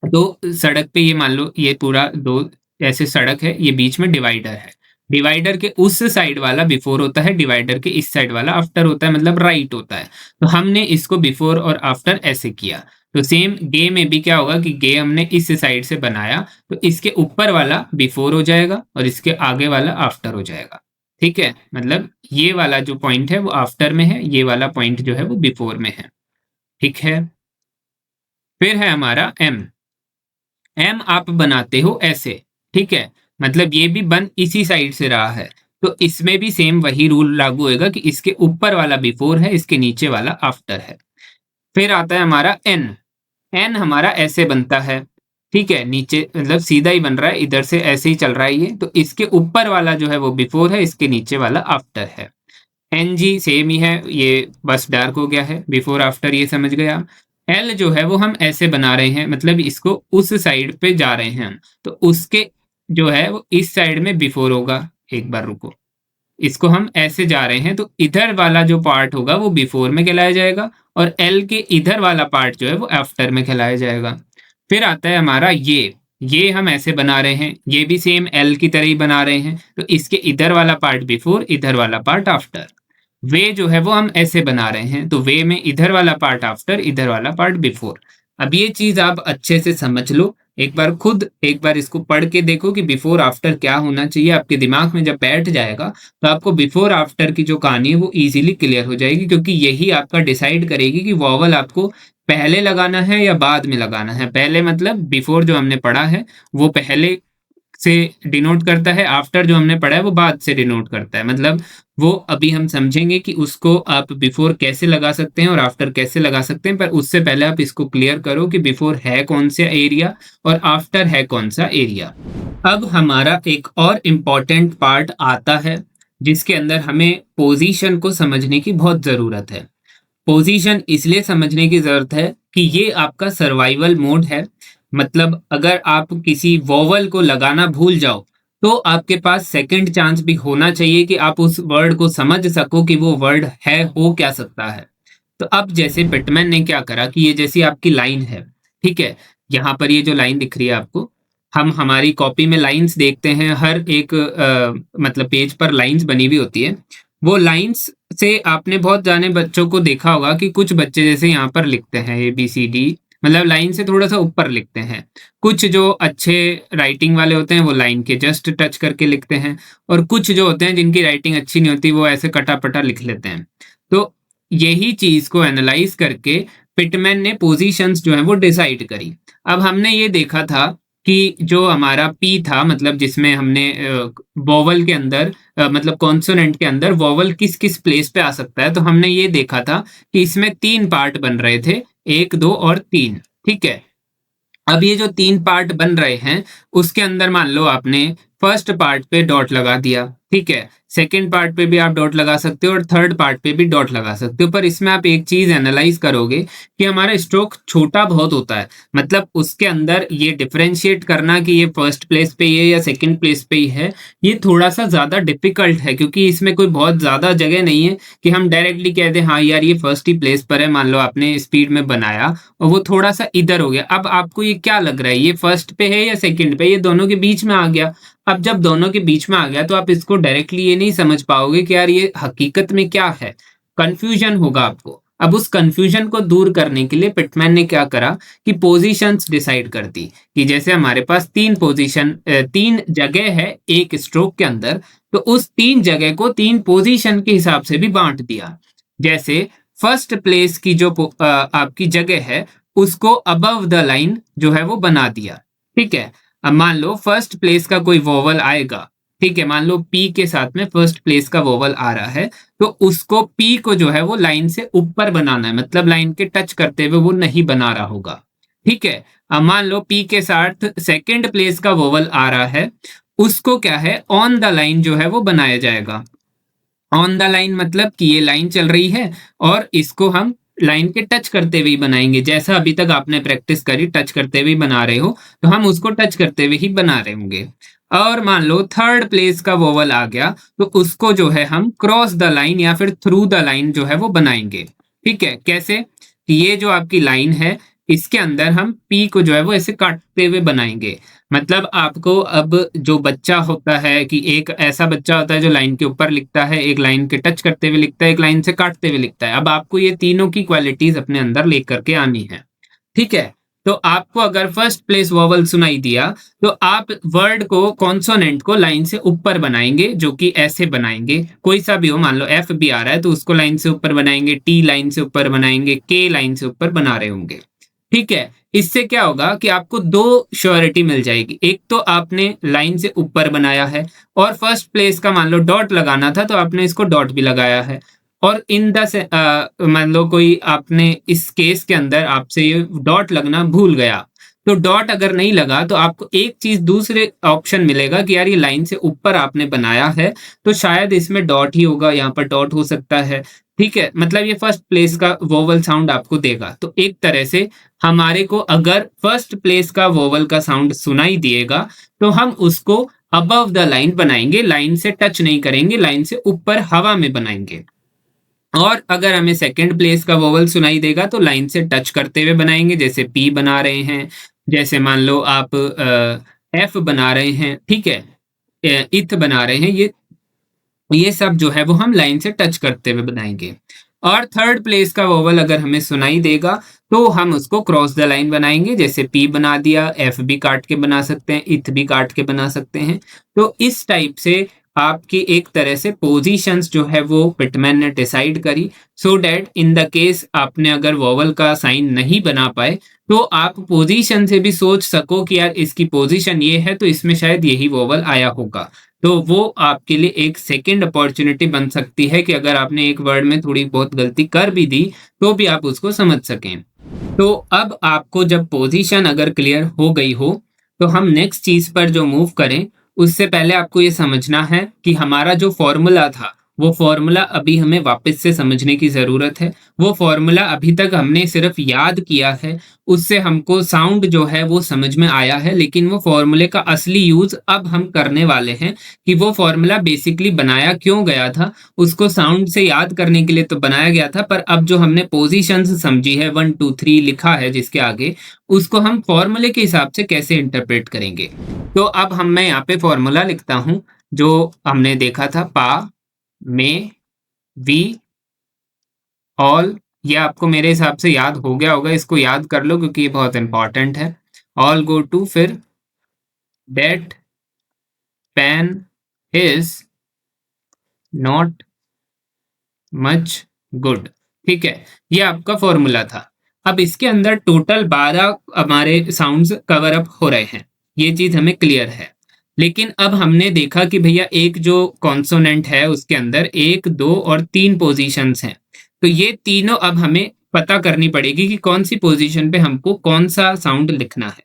तो सड़क पे ये मान लो ये पूरा दो ऐसे सड़क है, ये बीच में डिवाइडर है, डिवाइडर के उस साइड वाला बिफोर होता है, डिवाइडर के इस साइड वाला आफ्टर होता है, मतलब राइट होता है। तो हमने इसको बिफोर और आफ्टर ऐसे किया। तो सेम गे में भी क्या होगा कि गे हमने इस साइड से बनाया तो इसके ऊपर वाला बिफोर हो जाएगा और इसके आगे वाला आफ्टर हो जाएगा, ठीक है। मतलब ये वाला जो पॉइंट है वो आफ्टर में है, ये वाला पॉइंट जो है वो बिफोर में है, ठीक है। फिर है हमारा एम, एम आप बनाते हो ऐसे, ठीक है। मतलब ये भी बन इसी साइड से रहा है, तो इसमें भी सेम वही रूल लागू होएगा कि इसके ऊपर वाला बिफोर है, इसके नीचे वाला आफ्टर है। फिर आता है हमारा एन, एन हमारा ऐसे बनता है, ठीक है। नीचे मतलब सीधा ही बन रहा है, इधर से ऐसे ही चल रहा है ये, तो इसके ऊपर वाला जो है वो बिफोर है, इसके नीचे वाला आफ्टर है। एन जी सेम ही है, ये बस डार्क हो गया है, बिफोर आफ्टर ये समझ गए आप। एल जो है वो हम ऐसे बना रहे हैं, मतलब इसको उस साइड पे जा रहे हैं हम, तो उसके जो है वो इस साइड में बिफोर होगा। एक बार रुको, इसको हम ऐसे जा रहे हैं तो इधर वाला जो पार्ट होगा वो बिफोर में कहलाया जाएगा और एल के इधर वाला पार्ट जो है वो आफ्टर में कहलाया जाएगा। फिर आता है हमारा ये हम ऐसे बना रहे हैं, ये भी सेम एल की तरह ही बना रहे हैं, तो इसके इधर वाला पार्ट बिफोर, इधर वाला पार्ट आफ्टर। वे जो है वो हम ऐसे बना रहे हैं, तो वे में इधर वाला पार्ट आफ्टर, इधर वाला पार्ट बिफोर। अब ये चीज आप अच्छे से समझ लो, एक बार खुद एक बार इसको पढ़ के देखो कि बिफोर आफ्टर क्या होना चाहिए, आपके दिमाग में जब बैठ जाएगा तो आपको बिफोर आफ्टर की जो कहानी है वो इजीली क्लियर हो जाएगी, क्योंकि यही आपका डिसाइड करेगी कि वॉवल आपको पहले लगाना है या बाद में लगाना है। पहले मतलब बिफोर जो हमने पढ़ा है वो पहले से डिनोट करता है, आफ्टर जो हमने पढ़ा है वो बाद से डिनोट करता है। मतलब वो अभी हम समझेंगे कि उसको आप बिफोर कैसे लगा सकते हैं और आफ्टर कैसे लगा सकते हैं, पर उससे पहले आप इसको क्लियर करो कि बिफोर है कौन सा एरिया और आफ्टर है कौन सा एरिया। अब हमारा एक और इम्पॉर्टेंट पार्ट आता है जिसके अंदर हमें पोजीशन को समझने की बहुत ज़रूरत है। पोजीशन इसलिए समझने की ज़रूरत है कि ये आपका सर्वाइवल मोड है। मतलब अगर आप किसी वोवल को लगाना भूल जाओ तो आपके पास सेकंड चांस भी होना चाहिए कि आप उस वर्ड को समझ सको कि वो वर्ड है, हो क्या सकता है। तो अब जैसे पिटमैन ने क्या करा कि ये जैसी आपकी लाइन है, ठीक है, यहाँ पर ये जो लाइन दिख रही है आपको, हम हमारी कॉपी में लाइंस देखते हैं, हर एक मतलब पेज पर लाइंस बनी हुई होती है। वो लाइंस से आपने बहुत जाने बच्चों को देखा होगा कि कुछ बच्चे जैसे यहाँ पर लिखते हैं ABCD, मतलब लाइन से थोड़ा-सा ऊपर लिखते हैं। कुछ जो अच्छे राइटिंग वाले होते हैं वो लाइन के जस्ट टच करके लिखते हैं, और कुछ जो होते हैं जिनकी राइटिंग अच्छी नहीं होती वो ऐसे कटा-पटा लिख लेते हैं। तो यही चीज़ को एनालाइज़ करके पिटमैन ने पोज़ीशंस जो हैं वो डिसाइड करी। अब हमने ये देखा था कि जो हमारा P था, मतलब जिसमें हमने वोवेल के अंदर मतलब कॉन्सोनेंट के अंदर वोवेल किस-किस प्लेस पे आ सकता है, तो हमने ये देखा था कि इसमें 3 पार्ट बन रहे थे, 1, 2 और 3, ठीक है? अब ये जो 3 पार्ट बन रहे हैं, उसके अंदर मान लो आपने फर्स्ट पार्ट पे डॉट लगा दिया, ठीक है? सेकंड पार्ट पे भी आप डॉट लगा सकते हो और थर्ड पार्ट पे भी डॉट लगा सकते हो, पर इसमें आप एक चीज़ एनालाइज़ करोगे कि हमारा स्ट्रोक छोटा बहुत होता है। मतलब उसके अंदर ये डिफरेंशिएट करना कि ये फर्स्ट प्लेस पे ही है या सेकंड प्लेस पे ही है, ये थोड़ा-सा ज़्यादा डिफ़िकल्ट है, क्योंकि इसमें कोई बहुत ज़्यादा जगह नहीं है कि हम डायरेक्टली कह दें हाँ यार ये फर्स्ट ही प्लेस पर है। मान लो आपने स्पीड में बनाया और वो थोड़ा-सा इधर हो गया। अब आपको ये क्या लग रहा है, ये फर्स्ट पे है या सेकंड पे? ये दोनों के बीच में आ गया। अब जब दोनों के बीच में आ गया तो आप इसको डायरेक्टली ये नहीं समझ पाओगे कि यार ये हकीकत में क्या है? कन्फ्यूजन होगा आपको। अब उस कन्फ्यूजन को दूर करने के लिए पिटमैन ने क्या करा कि पोज़ीशंस डिसाइड कर दी कि जैसे हमारे पास 3 जगह है एक स्ट्रोक के अंदर, तो उस 3 जगह को 3 पोज़ीशन के हिसाब से भी बाँट दिया। जैसे फर्स्ट प्लेस की जो आपकी जगह है, उसको अबव द लाइन जो है वो बना दिया, ठीक है? अब मान लो फर्स्ट प्लेस का कोई वोवेल आएगा, ठीक है? मान लो P के साथ में फर्स्ट प्लेस का वोवेल आ रहा है, तो उसको P को जो है वो लाइन से ऊपर बनाना है, मतलब लाइन के टच करते हुए वो नहीं बना रहा होगा, ठीक है? अब मान लो P के साथ सेकंड प्लेस का वोवेल आ रहा है, उसको क्या है ऑन द लाइन जो है वो बनाया जाएगा। ऑन द लाइन मतलब कि ये लाइन चल रही है और इसको हम लाइन के टच करते हुए ही बनाएँगे। जैसा अभी तक आपने प्रैक्टिस करी टच करते हुए बना रहे हो, तो हम उसको टच करते हुए ही बना रहे होंगे। और मान लो थर्ड प्लेस का वोवेल आ गया, तो उसको जो है हम क्रॉस द लाइन या फिर थ्रू द लाइन जो है वो बनाएँगे। ठीक है? कैसे? कि ये जो आपकी लाइन है, इसके अंदर हम P को जो है वो ऐसे काटते हुए बनाएँगे। मतलब आपको अब जो बच्चा होता है कि एक ऐसा बच्चा होता है जो लाइन के ऊपर लिखता है, एक लाइन के टच करते हुए लिखता है, एक लाइन से काटते हुए लिखता है। अब आपको ये तीनों की क्वालिटीज़ अपने अंदर लेकर के आनी है, ठीक है? तो आपको अगर फर्स्ट प्लेस वोवेल सुनाई दिया, तो आप वर्ड को कॉन्सोनेंट को लाइन से ऊपर बनाएँगे, जो कि ऐसे बनाएँगे, कोई सा भी हो, मान लो F भी आ रहा है तो उसको लाइन से ऊपर बनाएँगे, T लाइन से ऊपर बनाएँगे, K लाइन से ऊपर बना रहे होंगे, ठीक है? इससे क्या होगा कि आपको 2 श्योरिटी मिल जाएगी। एक तो आपने लाइन से ऊपर बनाया है और फर्स्ट प्लेस का मान लो डॉट लगाना था तो आपने इसको डॉट भी लगाया है। और मान लो कोई आपने इस केस के अंदर आपसे ये डॉट लगना भूल गया, तो डॉट अगर नहीं लगा तो आपको एक चीज़ दूसरे ऑप्शन मिलेगा कि यार ये लाइन से ऊपर आपने बनाया है, तो शायद इसमें डॉट ही होगा, यहाँ पर डॉट हो सकता है, ठीक है? मतलब ये फर्स्ट प्लेस का वोवेल साउंड आपको देगा। तो एक तरह से हमारे को अगर फर्स्ट प्लेस का वोवेल का साउंड सुनाई दिएगा, तो हम उसको अबव द लाइन बनाएँगे, लाइन से टच नहीं करेंगे, लाइन से ऊपर हवा में बनाएँगे। और अगर हमें सेकंड प्लेस का वोवेल सुनाई देगा तो लाइन से टच करते हुए बनाएँगे, जैसे पी बना रहे हैं, जैसे मान लो आप एफ बना रहे हैं, ठीक है? इथ बना रहे हैं, ये सब जो है वो हम लाइन से टच करते हुए बनाएँगे। और थर्ड प्लेस का वोवेल अगर हमें सुनाई देगा, तो हम उसको क्रॉस द लाइन बनाएँगे, जैसे पी बना दिया, एफ भी काट के बना सकते हैं, इथ भी काट के बना सकते हैं। तो इस टाइप से आपकी एक तरह से पोज़ीशंस जो है वो पिटमैन ने डिसाइड करी, so that in the case आपने अगर वोवेल का साइन नहीं बना पाए, तो आप पोज़ीशन से भी सोच सको कि यार इसकी पोज़ीशन ये है तो इसमें शायद यही वोवेल आया होगा। तो वो आपके लिए एक सेकंड अपॉर्च्युनिटी बन सकती है कि अगर आपने एक वर्ड में थोड़ी बहुत गलती कर भी दी, तो भी आप उसको समझ सकें। तो अब आपको जब पोजीशन अगर क्लियर हो गई हो, तो हम नेक्स्ट चीज़ पर जो मूव करें, उससे पहले आपको ये समझना है कि हमारा जो फ़ॉर्मूला था, वो फॉर्मूला अभी हमें वापस से समझने की ज़रूरत है। वो फॉर्मूला अभी तक हमने सिर्फ याद किया है, उससे हमको साउंड जो है वो समझ में आया है, लेकिन वो फॉर्मूले का असली यूज़ अब हम करने वाले हैं कि वो फॉर्मूला बेसिकली बनाया क्यों गया था। उसको साउंड से याद करने के लिए तो बनाया गया था, पर अब जो हमने पोजीशंस समझी है 1 2 3 लिखा है जिसके आगे, उसको हम फॉर्मूले के हिसाब से कैसे इंटरप्रेट करेंगे। तो अब मैं यहाँ पे फॉर्मूला लिखता हूँ जो हमने देखा था, पा में वी ऑल। ये आपको मेरे हिसाब से याद हो गया होगा, इसको याद कर लो क्योंकि ये बहुत इंपॉर्टेंट है। ऑल गो टू, फिर that pain is not much good. ठीक है, ये आपका फॉर्मूला था। अब इसके अंदर टोटल 12 हमारे साउंड्स कवर अप हो रहे हैं, ये चीज हमें क्लियर है। लेकिन अब हमने देखा कि भैया एक जो कॉन्सोनेंट है उसके अंदर 1 2 और 3 पोजीशंस हैं, तो ये तीनों अब हमें पता करनी पड़ेगी कि कौन सी पोजीशन पे हमको कौन सा साउंड लिखना है।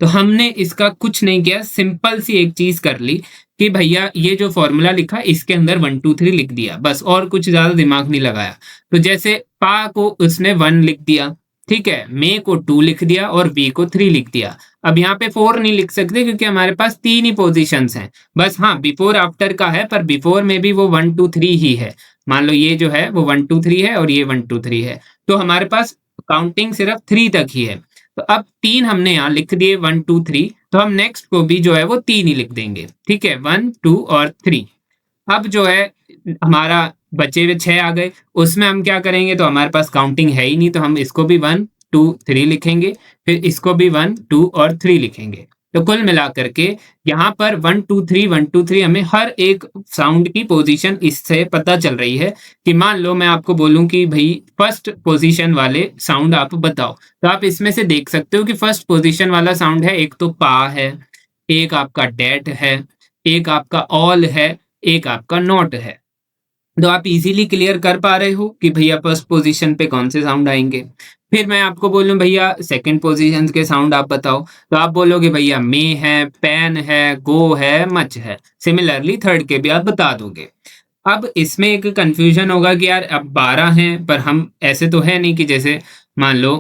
तो हमने इसका कुछ नहीं किया, सिंपल सी एक चीज कर ली कि भैया ये जो फॉर्मूला लिखा इसके अंदर 1 2 3 लिख दिया, बस, और कुछ ज्यादा दिमाग नहीं लगाया। तो जैसे पा को उसने 1 लिख दिया, ठीक है, मे को 2 लिख दिया और बी को 3 लिख दिया। अब यहाँ पे 4 नहीं लिख सकते क्योंकि हमारे पास 3 ही पोजीशंस हैं बस। हाँ, बिफोर आफ्टर का है, पर बिफोर में भी वो 1 2 3 ही है। मान लो ये जो है वो 1 2 3 है और ये 1 2 3 है, तो हमारे पास काउंटिंग सिर्फ 3 तक ही है। तो अब 3 हमने यहाँ लिख दिए 1 2 3, तो हम नेक्स्ट को भी जो है वो 3 ही लिख देंगे। ठीक है, 1 2 और 3। अब जो है हमारा बचे हुए 6 आ गए, उसमें हम क्या करेंगे, तो हमारे पास काउंटिंग है ही नहीं, तो हम इसको भी 1 2 3 लिखेंगे, फिर इसको भी 1 2 और 3 लिखेंगे। तो कुल मिलाकर के यहाँ पर 1 2 3 1 2 3 हमें हर एक साउंड की पोजीशन इससे पता चल रही है। कि मान लो मैं आपको बोलूं कि भाई फर्स्ट पोजीशन वाले साउंड आप बताओ, तो आप इसमें से देख सकते हो कि फर्स्ट पोजीशन वाला साउंड है, एक तो पा है, एक आपका डेट है, एक आपका ऑल है, एक आपका नॉट है। तो आप इजीली क्लियर कर पा रहे हो कि भैया फर्स्ट पोजीशन पे कौन से साउंड आएंगे। फिर मैं आपको बोलूं भैया सेकंड पोजीशन के साउंड आप बताओ, तो आप बोलोगे भैया मे है, पेन है, गो है, मच है। सिमिलरली थर्ड के भी आप बता दोगे। अब इसमें एक कंफ्यूजन होगा कि यार अब 12 हैं, पर हम ऐसे तो है नहीं कि जैसे मान लो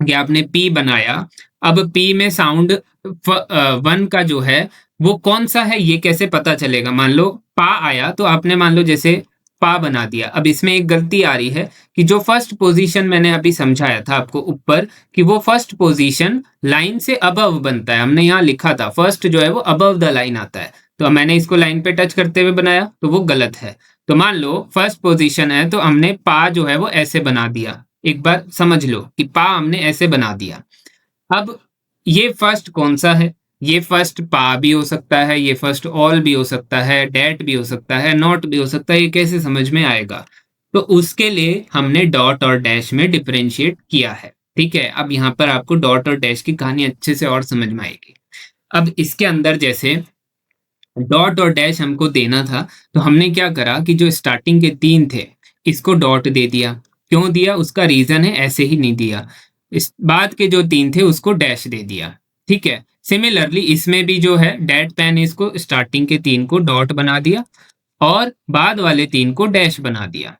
कि आपने पी बनाया, अब पी में साउंड 1 का जो है वो कौन सा है ये कैसे पता चलेगा। मान लो पा आया तो आपने मान लो जैसे पा बना दिया। अब इसमें एक गलती आ रही है कि जो फर्स्ट पोजीशन मैंने अभी समझाया था आपको ऊपर, कि वो फर्स्ट पोजीशन लाइन से अबव बनता है। हमने यहाँ लिखा था फर्स्ट जो है वो अबव द लाइन आता है, तो मैंने इसको लाइन पे टच करते हुए बनाया, तो वो गलत है। तो मान लो फर्स्ट पोजीशन है तो हमने पा जो है वो ऐसे बना दिया। एक बार समझ लो कि पा हमने ऐसे बना दिया। अब ये फर्स्ट कौन सा है, ये फर्स्ट पा भी हो सकता है, ये फर्स्ट ऑल भी हो सकता है, डेट भी हो सकता है, नॉट भी हो सकता है, ये कैसे समझ में आएगा। तो उसके लिए हमने डॉट और डैश में डिफरेंशिएट किया है। ठीक है, अब यहाँ पर आपको डॉट और डैश की कहानी अच्छे से और समझ में आएगी। अब इसके अंदर जैसे डॉट और डैश हमको देना था, तो हमने क्या करा कि जो स्टार्टिंग के 3 थे इसको डॉट दे दिया। क्यों दिया, उसका रीजन है, ऐसे ही नहीं दिया। इस बाद के जो 3 थे उसको डैश दे दिया। ठीक है, सिमिलरली इसमें भी जो है डेट पेन, इसको स्टार्टिंग के 3 को डॉट बना दिया और बाद वाले 3 को डैश बना दिया।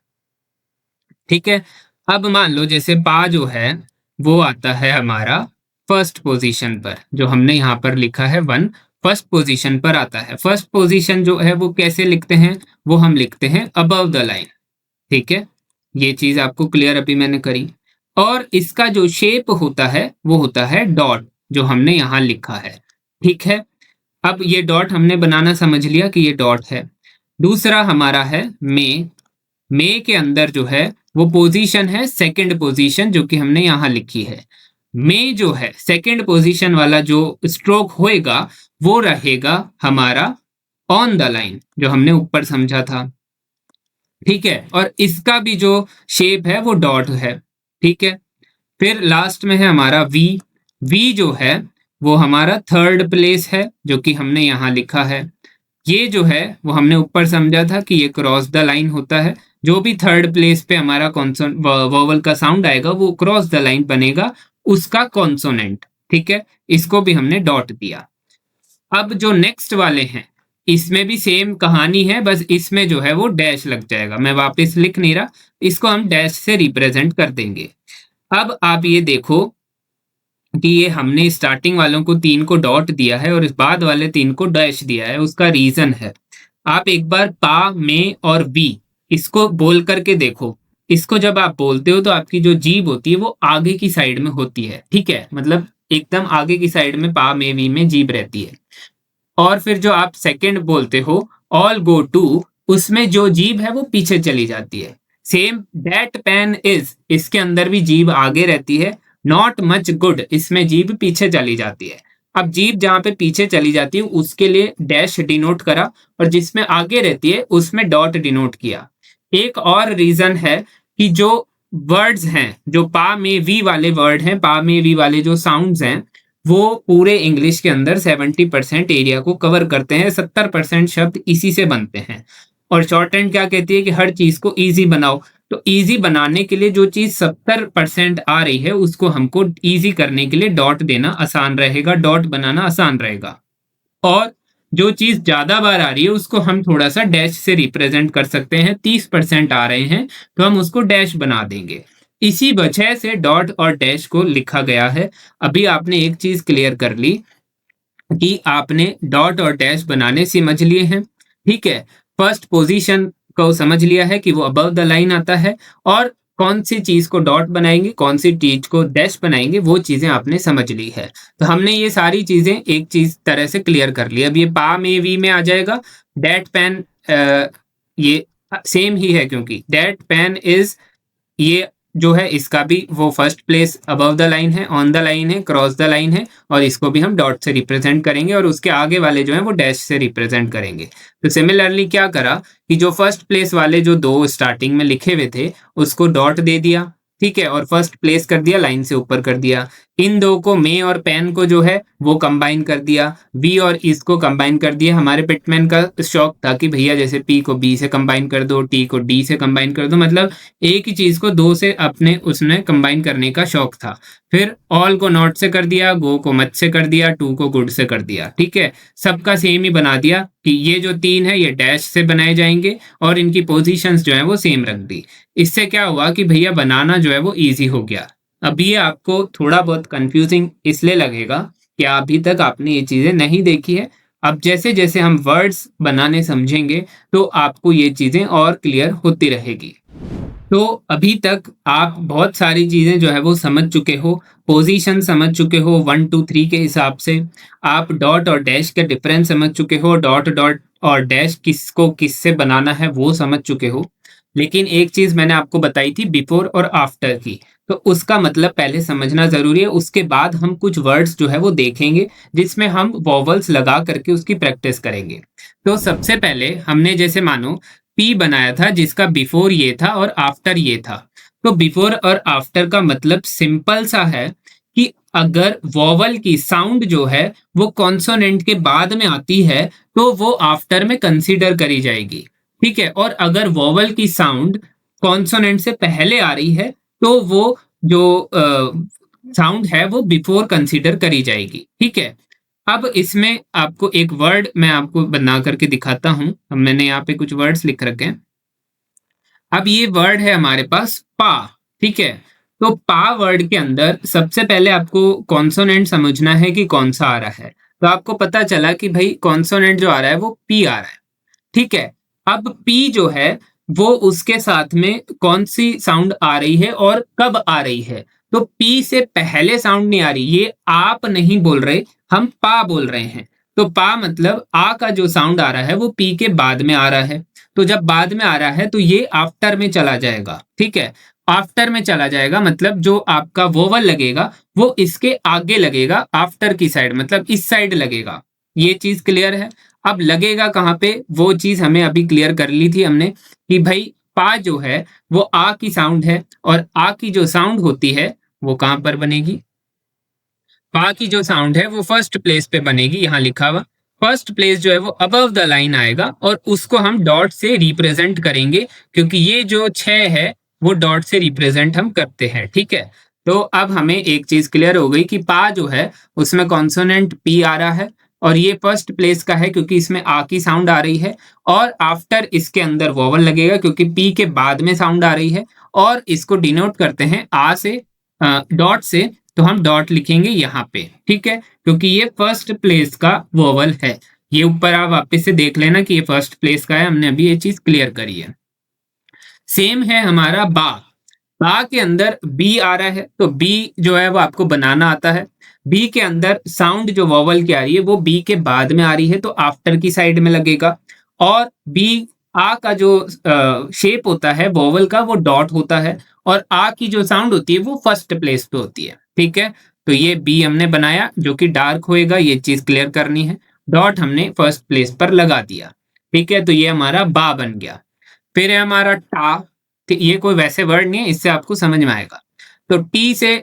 ठीक है, अब मान लो जैसे पा जो है वो आता है हमारा फर्स्ट पोजीशन पर, जो हमने यहाँ पर लिखा है 1 फर्स्ट पोजीशन पर आता है। फर्स्ट पोजीशन जो है वो कैसे लिखते हैं, वो हम लिखते हैं अबव द लाइन। ठीक है, ये चीज आपको क्लियर अभी मैंने करी। और इसका जो शेप होता है वो होता है डॉट, जो हमने यहाँ लिखा है। ठीक है, अब ये डॉट हमने बनाना समझ लिया कि ये डॉट है। दूसरा हमारा है मे के अंदर जो है वो पोजीशन है सेकंड पोजीशन, जो कि हमने यहाँ लिखी है। मे जो है सेकंड पोजीशन वाला जो स्ट्रोक होएगा वो रहेगा हमारा ऑन द लाइन, जो हमने ऊपर समझा था। ठीक है, और इसका भी जो शेप है वो डॉट है। ठीक है, फिर लास्ट में है हमारा वी। वी जो है वो हमारा थर्ड प्लेस है, जो कि हमने यहाँ लिखा है। ये जो है वो हमने ऊपर समझा था कि ये क्रॉस द लाइन होता है। जो भी थर्ड प्लेस पे हमारा कॉन्सोनेंट वोवल का साउंड आएगा वो क्रॉस द लाइन बनेगा, उसका कॉन्सोनेंट। ठीक है, इसको भी हमने डॉट दिया। अब जो नेक्स्ट वाले हैं इसमें भी सेम कहानी है, बस इसमें जो है वो डैश लग जाएगा। मैं वापस लिख नहीं रहा, इसको हम डैश से रिप्रेजेंट कर देंगे। अब आप ये देखो कि ये हमने स्टार्टिंग वालों को 3 को डॉट दिया है और इस बाद वाले 3 को डैश दिया है। उसका रीजन है, आप एक बार पा, में और वी इसको बोल करके देखो। इसको जब आप बोलते हो तो आपकी जो जीभ होती है वो आगे की साइड में होती है, ठीक है, मतलब एकदम आगे की साइड में पा, में, वी में जीभ रहती है। और फिर जो आप सेकंड बोलते हो ऑल गो टू, उसमें जो जीभ है वो पीछे चली जाती है। सेम दैट पेन इज, इसके अंदर भी जीभ आगे रहती है। नॉट मच गुड, इसमें जीभ पीछे चली जाती है। अब जीभ जहां पे पीछे चली जाती है उसके लिए डैश डिनोट करा, और जिसमें आगे रहती है उसमें डॉट डिनोट किया। एक और रीजन है कि जो वर्ड्स हैं, जो पा में वी वाले वर्ड हैं, पा में वी वाले जो साउंड्स हैं, वो पूरे इंग्लिश के अंदर 70% एरिया को कवर करते हैं। 70% शब्द इसी से बनते हैं। और शॉर्ट हैंड क्या कहती है कि हर चीज को इजी बनाओ। तो इजी बनाने के लिए जो चीज 70% आ रही है उसको हमको इजी करने के लिए डॉट देना आसान रहेगा, डॉट बनाना आसान रहेगा। और जो चीज ज्यादा बार आ रही है उसको हम थोड़ा सा डैश से रिप्रेजेंट कर सकते हैं। 30% आ रहे हैं तो हम उसको डैश बना देंगे। इसी वजह से डॉट और डैश को लिखा गया है। अभी आपने एक चीज क्लियर कर ली कि आपने डॉट और डैश बनाने समझ लिए हैं, ठीक है। फर्स्ट पोजीशन को समझ लिया है कि वो अबव द लाइन आता है, और कौन सी चीज को डॉट बनाएंगे, कौन सी चीज को डैश बनाएंगे, वो चीजें आपने समझ ली है। तो हमने ये सारी चीजें एक चीज तरह से क्लियर कर ली। अब ये पा में वी में आ जाएगा। दैट पेन, ये सेम ही है क्योंकि दैट पेन इज, ये जो है इसका भी वो first place above the line है, ऑन द लाइन है, क्रॉस द लाइन है, और इसको भी हम डॉट से रिप्रेजेंट करेंगे और उसके आगे वाले जो है वो डैश से रिप्रेजेंट करेंगे। तो सिमिलरली क्या करा कि जो फर्स्ट प्लेस वाले जो दो स्टार्टिंग में लिखे हुए थे उसको डॉट दे दिया, ठीक है, और फर्स्ट प्लेस कर दिया, लाइन से ऊपर कर दिया। इन दो को, मे और पेन को जो है वो कंबाइन कर दिया, वी और इसको कंबाइन कर दिया। हमारे पिटमैन का शौक था कि भैया जैसे पी को बी से कंबाइन कर दो, टी को डी से कंबाइन कर दो, मतलब एक ही चीज को दो से अपने उसने कंबाइन करने का शौक था। फिर ऑल को नॉट से कर दिया, गो को मच से कर दिया, टू को गुड से कर दिया, ठीक है। सबका सेम ही बना दिया कि ये जो 3 है ये डैश से बनाए जाएंगे, और इनकी पोजीशंस जो है वो सेम रख दी। इससे क्या हुआ कि भैया बनाना जो है वो इजी हो गया। अब ये आपको थोड़ा बहुत कंफ्यूजिंग इसलिए लगेगा कि अभी तक आपने ये चीजें नहीं देखी है। अब जैसे जैसे हम वर्ड्स बनाने समझेंगे तो आपको ये चीजें और क्लियर होती रहेगी। तो अभी तक आप बहुत सारी चीजें जो है वो समझ चुके हो, पोजीशन समझ चुके हो 1 2 3 के हिसाब से। आप डॉट और डैश का डिफरेंस समझ चुके हो, डॉट डॉट और डैश किसको किससे बनाना है वो समझ चुके हो। लेकिन एक चीज मैंने आपको बताई थी बिफोर और आफ्टर की, तो उसका मतलब पहले समझना जरूरी है। उसके बाद हम कुछ वर्ड्स जो है वो देखेंगे जिसमें हम वॉवल्स लगा करके उसकी प्रैक्टिस करेंगे। तो सबसे पहले हमने जैसे मानो पी बनाया था जिसका बिफोर ये था और आफ्टर ये था। तो बिफोर और आफ्टर का मतलब सिंपल सा है कि अगर वॉवल की साउंड जो है वो कॉन्सोनेंट के बाद में आती है तो वो आफ्टर में कंसीडर करी जाएगी, ठीक है। और अगर वॉवल की साउंड कॉन्सोनेंट से पहले आ रही है तो वो जो साउंड है वो बिफोर कंसीडर करी जाएगी, ठीक है। अब इसमें आपको एक वर्ड मैं आपको बना करके दिखाता हूं। अब मैंने यहाँ पे कुछ वर्ड्स लिख रखे हैं। अब ये वर्ड है हमारे पास पा, ठीक है। तो पा वर्ड के अंदर सबसे पहले आपको कॉन्सोनेंट समझना है कि कौन सा आ रहा है। तो आपको पता चला कि भाई कॉन्सोनेंट जो आ रहा है वो पी आ रहा है, ठीक है। अब पी जो है वो उसके साथ में कौन सी साउंड आ रही है और कब आ रही है। तो पी से पहले साउंड नहीं आ रही, ये आप नहीं बोल रहे, हम पा बोल रहे हैं। तो पा मतलब आ का जो साउंड आ रहा है वो पी के बाद में आ रहा है। तो जब बाद में आ रहा है तो ये आफ्टर में चला जाएगा, ठीक है। आफ्टर में चला जाएगा मतलब जो आपका वोवल लगेगा वो इसके आगे लगेगा, आफ्टर की साइड मतलब इस साइड लगेगा। ये चीज क्लियर है। अब लगेगा कहाँ पे वो चीज हमें अभी क्लियर कर ली थी हमने कि भाई पा जो है वो आ की साउंड है, और आ की जो साउंड होती है वो कहां पर बनेगी। पा की जो साउंड है वो फर्स्ट प्लेस पे बनेगी, यहां लिखा हुआ फर्स्ट प्लेस जो है वो अबव द लाइन आएगा, और उसको हम डॉट से रिप्रेजेंट करेंगे क्योंकि ये जो 6 है वो डॉट से रिप्रेजेंट हम करते हैं, ठीक है। तो अब हमें एक चीज क्लियर हो गई कि पा जो है उसमें कॉन्सोनेंट पी आ रहा है, और ये फर्स्ट प्लेस का है क्योंकि इसमें आ की साउंड आ रही है, और आफ्टर इसके अंदर वोवल लगेगा क्योंकि पी के बाद में साउंड आ रही है, और इसको डिनोट करते हैं आ से, डॉट से, तो हम डॉट लिखेंगे यहाँ पे, ठीक है, क्योंकि ये फर्स्ट प्लेस का वोवल है। ये ऊपर आप वापस से देख लेना कि ये फर्स्ट प्लेस का है, हमने अभी ये चीज क्लियर करी है। सेम है हमारा बा। बा के अंदर बी आ रहा है, तो बी जो है वो आपको बनाना आता है। बी के अंदर साउंड जो वोवल की आ रही है वो बी के बाद में आ रही है, तो आफ्टर की साइड में लगेगा। और बी आ का जो शेप होता है वोवल का वो डॉट होता है, और आ की जो साउंड होती है वो फर्स्ट प्लेस पे होती है, ठीक है। तो ये बी हमने बनाया जो कि डार्क होएगा, ये चीज क्लियर करनी है। डॉट हमने फर्स्ट प्लेस पर लगा दिया, ठीक है, तो ये हमारा बा बन गया। फिर है हमारा टा। ये कोई वैसे वर्ड नहीं है, इससे आपको समझ में आएगा। तो टी से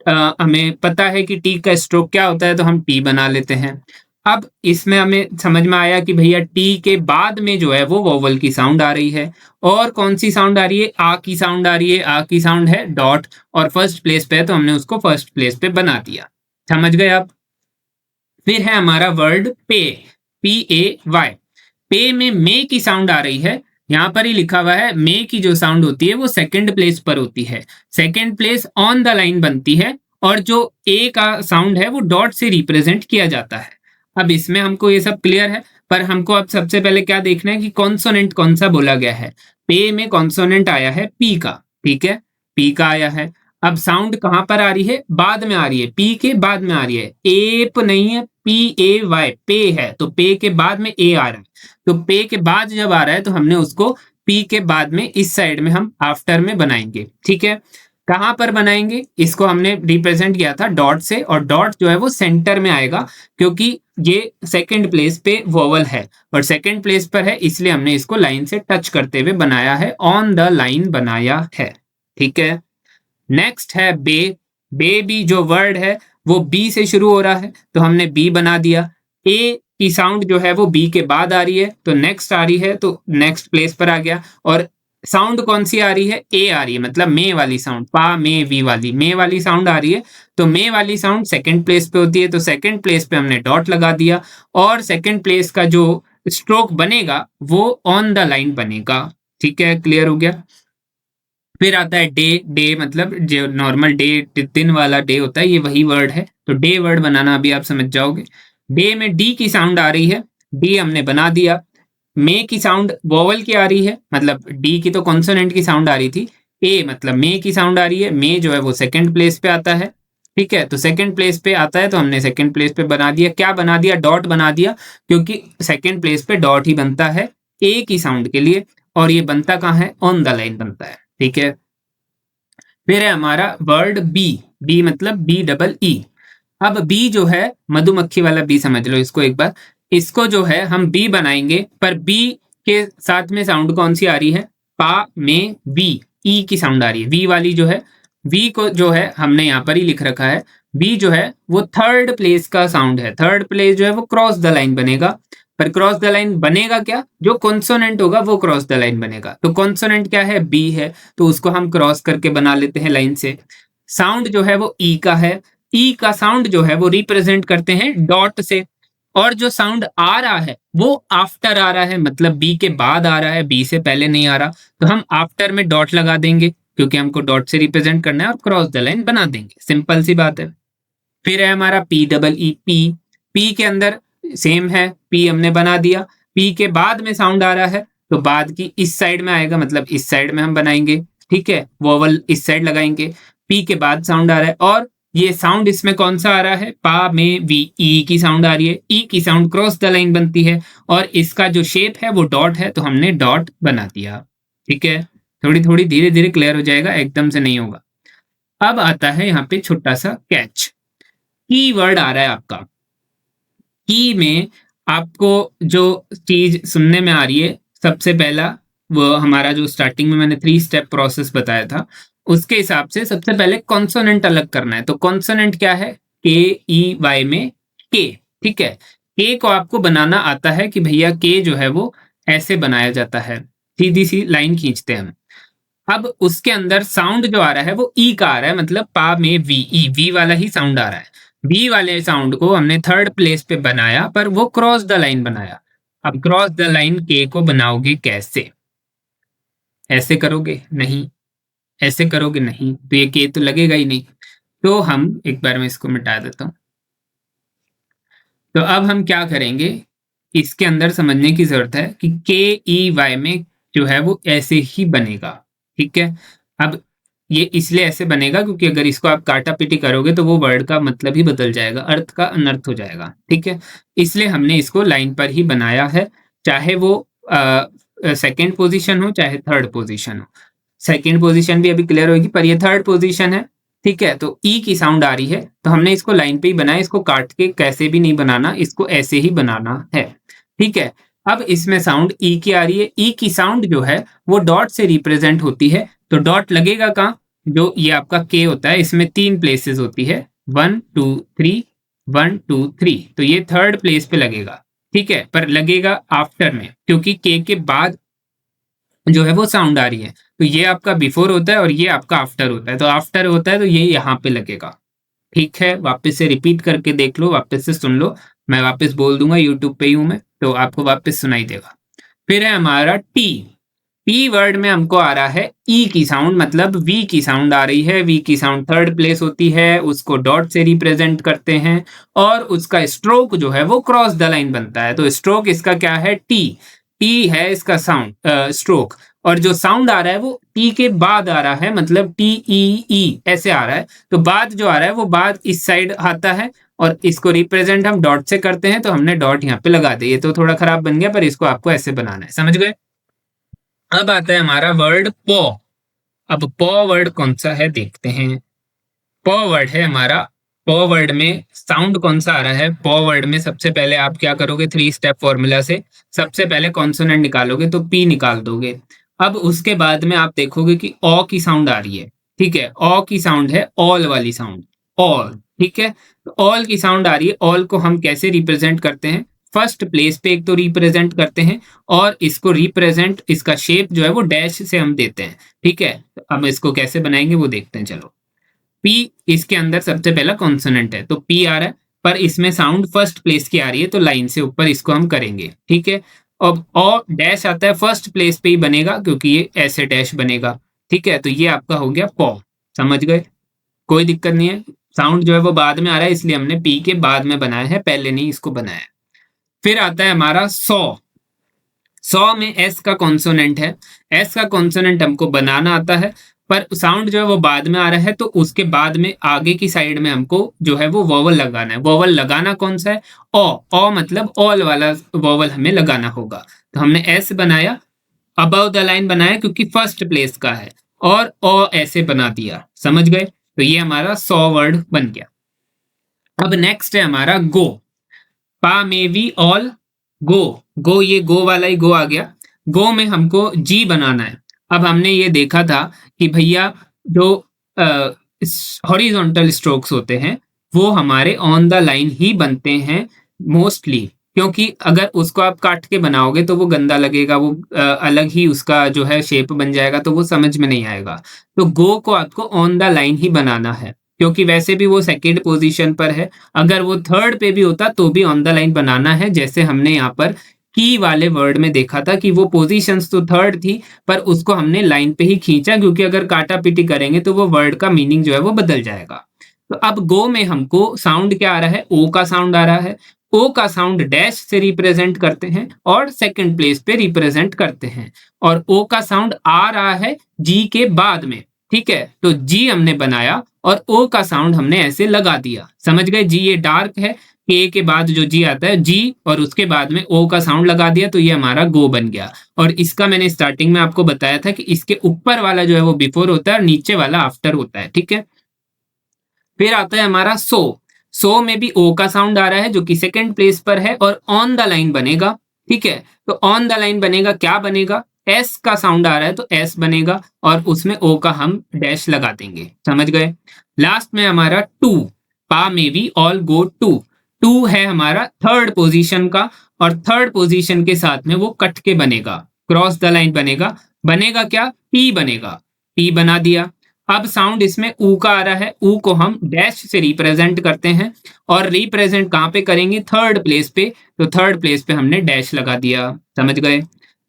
हमें पता है कि टी का स्ट्रोक क्या होता है, तो हम टी बना लेते हैं। अब इसमें हमें समझ में आया कि भैया टी के बाद में जो है वो वोवल की साउंड आ रही है, और कौन सी साउंड आ रही है, आ की साउंड आ रही है। आ की साउंड है डॉट, और फर्स्ट प्लेस पे है तो हमने उसको फर्स्ट प्लेस पे बना दिया। समझ गए आप। फिर है हमारा वर्ड पे, पी ए वाई। पे में मे की साउंड आ रही है, यहां पर ही लिखा हुआ है मे की जो साउंड होती है वो सेकंड प्लेस पर होती है, second place on the line बनती है, और जो ए का साउंड है वो डॉट से रिप्रेजेंट किया जाता है। अब इसमें हमको ये सब क्लियर है, पर हमको अब सबसे पहले क्या देखना है कि कॉन्सोनेंट कौन सा बोला गया है। पे में कॉन्सोनेंट आया है पी का, ठीक है, पी का आया है। अब साउंड कहां पर आ रही है, बाद में आ रही है, पी के बाद में आ रही है, एप नहीं है, पी ए वाई, पे है, तो पे के बाद में ए आ रहा है। तो पे के बाद जब आ रहा है तो हमने उसको पी के बाद में इस साइड में हम आफ्टर में बनाएंगे, ठीक है। कहां पर बनाएंगे, इसको हमने रिप्रेजेंट किया था डॉट से, और डॉट जो है वो सेंटर में आएगा क्योंकि ये सेकंड प्लेस पे वोवल है, और सेकंड प्लेस पर है इसलिए हमने इसको लाइन से टच करते हुए बनाया है, ऑन द लाइन बनाया है, ठीक है। नेक्स्ट है बे। बे भी जो वर्ड है वो बी से शुरू हो रहा है, तो हमने बी बना दिया। ए की साउंड जो है वो बी के बाद आ रही है, तो नेक्स्ट आ रही है, तो नेक्स्ट प्लेस पर आ गया। और साउंड कौन सी आ रही है, ए आ रही है, मतलब मे वाली साउंड, पा मे वी वाली मे वाली साउंड आ रही है, तो मे वाली साउंड सेकंड प्लेस पे होती है, तो सेकंड प्लेस पे हमने डॉट लगा दिया, और सेकंड प्लेस का जो स्ट्रोक बनेगा वो ऑन द लाइन बनेगा, ठीक है, क्लियर हो गया। फिर आता है डे। डे मतलब जो नॉर्मल डे, दिन वाला डे होता है, ये वही वर्ड है, तो डे वर्ड बनाना अभी आप समझ जाओगे। डे में डी की साउंड आ रही है, डी हमने बना दिया। मे की साउंड वोवल की आ रही है, मतलब डी की तो कॉन्सोनेंट की साउंड आ रही थी, ए मतलब मे की साउंड आ रही है, मे जो है वो सेकंड प्लेस पे आता है, ठीक है, तो सेकंड प्लेस पे आता है तो हमने सेकंड प्लेस पे बना दिया। क्या बना दिया, डॉट बना दिया, क्योंकि सेकंड प्लेस पे डॉट ही बनता है ए की साउंड के लिए, और ये बनता कहाँ है, ऑन द लाइन बनता है, ठीक है। फिर है हमारा वर्ड बी। बी मतलब बी डबल ई। अब बी जो है मधुमक्खी वाला बी समझ लो इसको एक बार। इसको जो है हम बी बनाएंगे, पर बी के साथ में साउंड कौन सी आ रही है, पा में वी, ई की साउंड आ रही है, वी वाली जो है। वी को जो है हमने यहाँ पर ही लिख रखा है, बी जो है वो थर्ड प्लेस का साउंड है, थर्ड प्लेस जो है वो क्रॉस द लाइन बनेगा। पर क्रॉस द लाइन बनेगा क्या, जो कॉन्सोनेंट होगा वो क्रॉस द लाइन बनेगा, तो कॉन्सोनेंट क्या है, बी है, तो उसको हम क्रॉस करके बना लेते हैं लाइन से। साउंड जो है वो ई का है, ई का साउंड जो है वो रिप्रेजेंट करते हैं डॉट से, और जो साउंड आ रहा है वो आफ्टर आ रहा है, मतलब बी के बाद आ रहा है, बी से पहले नहीं आ रहा, तो हम आफ्टर में डॉट लगा देंगे क्योंकि हमको डॉट से रिप्रेजेंट करना है, और क्रॉस द लाइन बना देंगे, सिंपल सी बात है। फिर है हमारा P double E, P. P के अंदर सेम है, पी हमने बना दिया, पी के बाद में साउंड आ रहा है तो बाद की इस साइड में आएगा, मतलब इस साइड में हम बनाएंगे, ठीक है, वोवल इस साइड लगाएंगे। पी के बाद साउंड आ रहा है, और ये साउंड इसमें कौन सा आ रहा है, पा में वी, ई की साउंड आ रही है, ई की साउंड क्रॉस द लाइन बनती है, और इसका जो शेप है वो डॉट है, तो हमने डॉट बना दिया, ठीक है। थोड़ी थोड़ी धीरे धीरे क्लियर हो जाएगा, एकदम से नहीं होगा। अब आता है यहाँ पे छोटा सा कैच। की वर्ड आ रहा है आपका। की में आपको जो चीज सुनने में आ रही है, सबसे पहला वो हमारा जो स्टार्टिंग में मैंने 3 स्टेप प्रोसेस बताया था, उसके हिसाब से सबसे पहले कॉन्सोनेंट अलग करना है। तो कॉन्सोनेंट क्या है, के ई वाई में के, ठीक है। के को आपको बनाना आता है कि भैया के जो है वो ऐसे बनाया जाता है, सीधी सी लाइन खींचते हैं हम। अब उसके अंदर साउंड जो आ रहा है वो ई का आ रहा है, मतलब पा में वी, ई वी वाला ही साउंड आ रहा है। बी वाले साउंड को हमने थर्ड प्लेस पे बनाया, पर वो क्रॉस द लाइन बनाया। अब क्रॉस द लाइन के को बनाओगे कैसे? ऐसे करोगे? नहीं। ऐसे करोगे? नहीं, तो ये के तो लगेगा ही नहीं। तो हम एक बार मैं इसको मिटा देता हूं। तो अब हम क्या करेंगे, इसके अंदर समझने की जरूरत है कि के ई वाई में जो है वो ऐसे ही बनेगा। ठीक है, अब ये इसलिए ऐसे बनेगा क्योंकि अगर इसको आप काटा पीटी करोगे तो वो वर्ड का मतलब ही बदल जाएगा, अर्थ का अनर्थ हो जाएगा। ठीक है, इसलिए हमने इसको लाइन पर ही बनाया है, चाहे वो सेकेंड पोजीशन हो चाहे थर्ड पोजीशन हो। सेकेंड पोजीशन भी अभी क्लियर होगी, पर ये थर्ड पोजीशन है। ठीक है, तो ई की साउंड आ रही है तो हमने इसको लाइन पे ही बनाया, इसको काट के कैसे भी नहीं बनाना, इसको ऐसे ही बनाना है। ठीक है, अब इसमें साउंड ई की आ रही है। ई की साउंड जो है वो डॉट से रिप्रेजेंट होती है, तो डॉट लगेगा कहाँ? जो ये आपका के होता है इसमें 3 प्लेसेस होती है, 1 2 3, 1 2 3, तो ये थर्ड प्लेस पे लगेगा। ठीक है, पर लगेगा आफ्टर में, क्योंकि के बाद जो है वो साउंड आ रही है, तो ये आपका बिफोर होता है और ये आपका आफ्टर होता है, तो आफ्टर होता है तो ये यहाँ पे लगेगा। ठीक है, वापस से रिपीट करके देख लो, वापस से सुन लो, मैं वापस बोल दूंगा, यूट्यूब पे ही हूं मैं, तो आपको वापस सुनाई देगा। फिर है हमारा टी। टी वर्ड में हमको आ रहा है ई की साउंड, मतलब वी की साउंड आ रही है। वी की साउंड थर्ड प्लेस होती है, उसको डॉट से रिप्रेजेंट करते हैं और उसका स्ट्रोक जो है वो क्रॉस द लाइन बनता है। तो स्ट्रोक इसका क्या है? टी। टी है इसका साउंड स्ट्रोक, और जो साउंड आ रहा है वो टी के बाद आ रहा है, मतलब टी ई ई ऐसे आ रहा है। तो बाद जो आ रहा है वो बाद इस साइड आता है और इसको रिप्रेजेंट हम डॉट से करते हैं, तो हमने डॉट यहाँ पे लगा दिया। ये तो थोड़ा खराब बन गया, पर इसको आपको ऐसे बनाना है, समझ गए? अब आता है हमारा वर्ड पॉ। अब पॉ वर्ड कौन सा है देखते हैं। पॉ वर्ड है हमारा। पॉ वर्ड में साउंड कौन सा आ रहा है? पॉ वर्ड में सबसे पहले आप क्या करोगे, 3 स्टेप फॉर्मूला से सबसे पहले कॉन्सोनेंट निकालोगे तो पी निकाल दोगे। अब उसके बाद में आप देखोगे कि ऑ की साउंड आ रही है। ठीक है, ऑ की साउंड है ऑल वाली साउंड, ऑल। ठीक है, तो ऑल की साउंड आ रही है। ऑल को हम कैसे रिप्रेजेंट करते हैं? फर्स्ट प्लेस पे एक तो रिप्रेजेंट करते हैं, और इसको रिप्रेजेंट, इसका शेप जो है वो डैश से हम देते हैं। ठीक है, तो अब इसको कैसे बनाएंगे वो देखते हैं, चलो। पी इसके अंदर सबसे पहला कॉन्सोनेंट है, तो पी आ रहा है, पर इसमें साउंड फर्स्ट प्लेस की आ रही है, तो लाइन से ऊपर इसको हम करेंगे। ठीक है, अब ओ डैश आता है, फर्स्ट प्लेस पे ही बनेगा क्योंकि ये ऐसे डैश बनेगा। ठीक है, तो ये आपका हो गया पॉ। समझ गए? कोई दिक्कत नहीं है, साउंड जो है वो बाद में आ रहा है, इसलिए हमने पी के बाद में बनाया है, पहले नहीं इसको बनाया है। फिर आता है हमारा सॉ। सॉ में एस का कॉन्सोनेंट है। एस का कॉन्सोनेंट हमको बनाना आता है, पर साउंड जो है वो बाद में आ रहा है, तो उसके बाद में आगे की साइड में हमको जो है वो वोवल लगाना है। वोवल लगाना कौन सा है? ओ मतलब ऑल वाला वोवल हमें लगाना होगा। तो हमने एस बनाया, अबव द लाइन बनाया क्योंकि फर्स्ट प्लेस का है, और ओ ऐसे बना दिया। समझ गए? तो ये हमारा सॉ वर्ड बन गया। अब नेक्स्ट है हमारा गो। पा में वी ऑल गो। गो, ये गो वाला ही गो आ गया। गो में हमको जी बनाना है। अब हमने ये देखा था कि भैया जो हॉरिजॉन्टल स्ट्रोक्स होते हैं वो हमारे ऑन द लाइन ही बनते हैं मोस्टली, क्योंकि अगर उसको आप काट के बनाओगे तो वो गंदा लगेगा, वो अलग ही उसका जो है शेप बन जाएगा, तो वो समझ में नहीं आएगा। तो गो को आपको ऑन द लाइन ही बनाना है, क्योंकि वैसे भी वो सेकेंड पोजीशन पर है। अगर वो थर्ड पे भी होता तो भी ऑन द लाइन बनाना है, जैसे हमने यहाँ पर की वाले वर्ड में देखा था कि वो पोजीशंस तो थर्ड थी, पर उसको हमने लाइन पे ही खींचा, क्योंकि अगर काटा पीटी करेंगे तो वो वर्ड का मीनिंग जो है वो बदल जाएगा। तो अब गो में हमको साउंड क्या आ रहा है? ओ का साउंड आ रहा है। ओ का साउंड डैश से रिप्रेजेंट करते हैं और सेकंड प्लेस पे रिप्रेजेंट करते हैं, और ओ का साउंड आ रहा है जी के बाद में। ठीक है, तो जी हमने बनाया और ओ का साउंड हमने ऐसे लगा दिया। समझ गए? जी ये डार्क है, के के बाद जो जी आता है जी, और उसके बाद में ओ का साउंड लगा दिया, तो ये हमारा गो बन गया। और इसका मैंने स्टार्टिंग में आपको बताया था कि इसके ऊपर वाला जो है वो बिफोर होता है और नीचे वाला आफ्टर होता है। ठीक है, फिर आता है हमारा सो। सो में भी ओ का साउंड आ रहा है जो कि सेकंड प्लेस पर है और ऑन द लाइन बनेगा। ठीक है, तो ऑन द लाइन बनेगा, क्या बनेगा? एस का साउंड आ रहा है तो एस बनेगा, और उसमें ओ का हम डैश लगा देंगे। समझ गए? लास्ट में हमारा टू। पा में भी ऑल गो टू। टू है हमारा थर्ड पोजीशन का, और थर्ड पोजीशन के साथ में वो कट के बनेगा, क्रॉस द लाइन बनेगा। बनेगा क्या? टी बनेगा। टी बना दिया, अब साउंड इसमें ऊ का आ रहा है, ऊ को हम डैश से रिप्रेजेंट करते हैं और रिप्रेजेंट कहाँ पे करेंगे, थर्ड प्लेस पे, तो थर्ड प्लेस पे हमने डैश लगा दिया, समझ गए।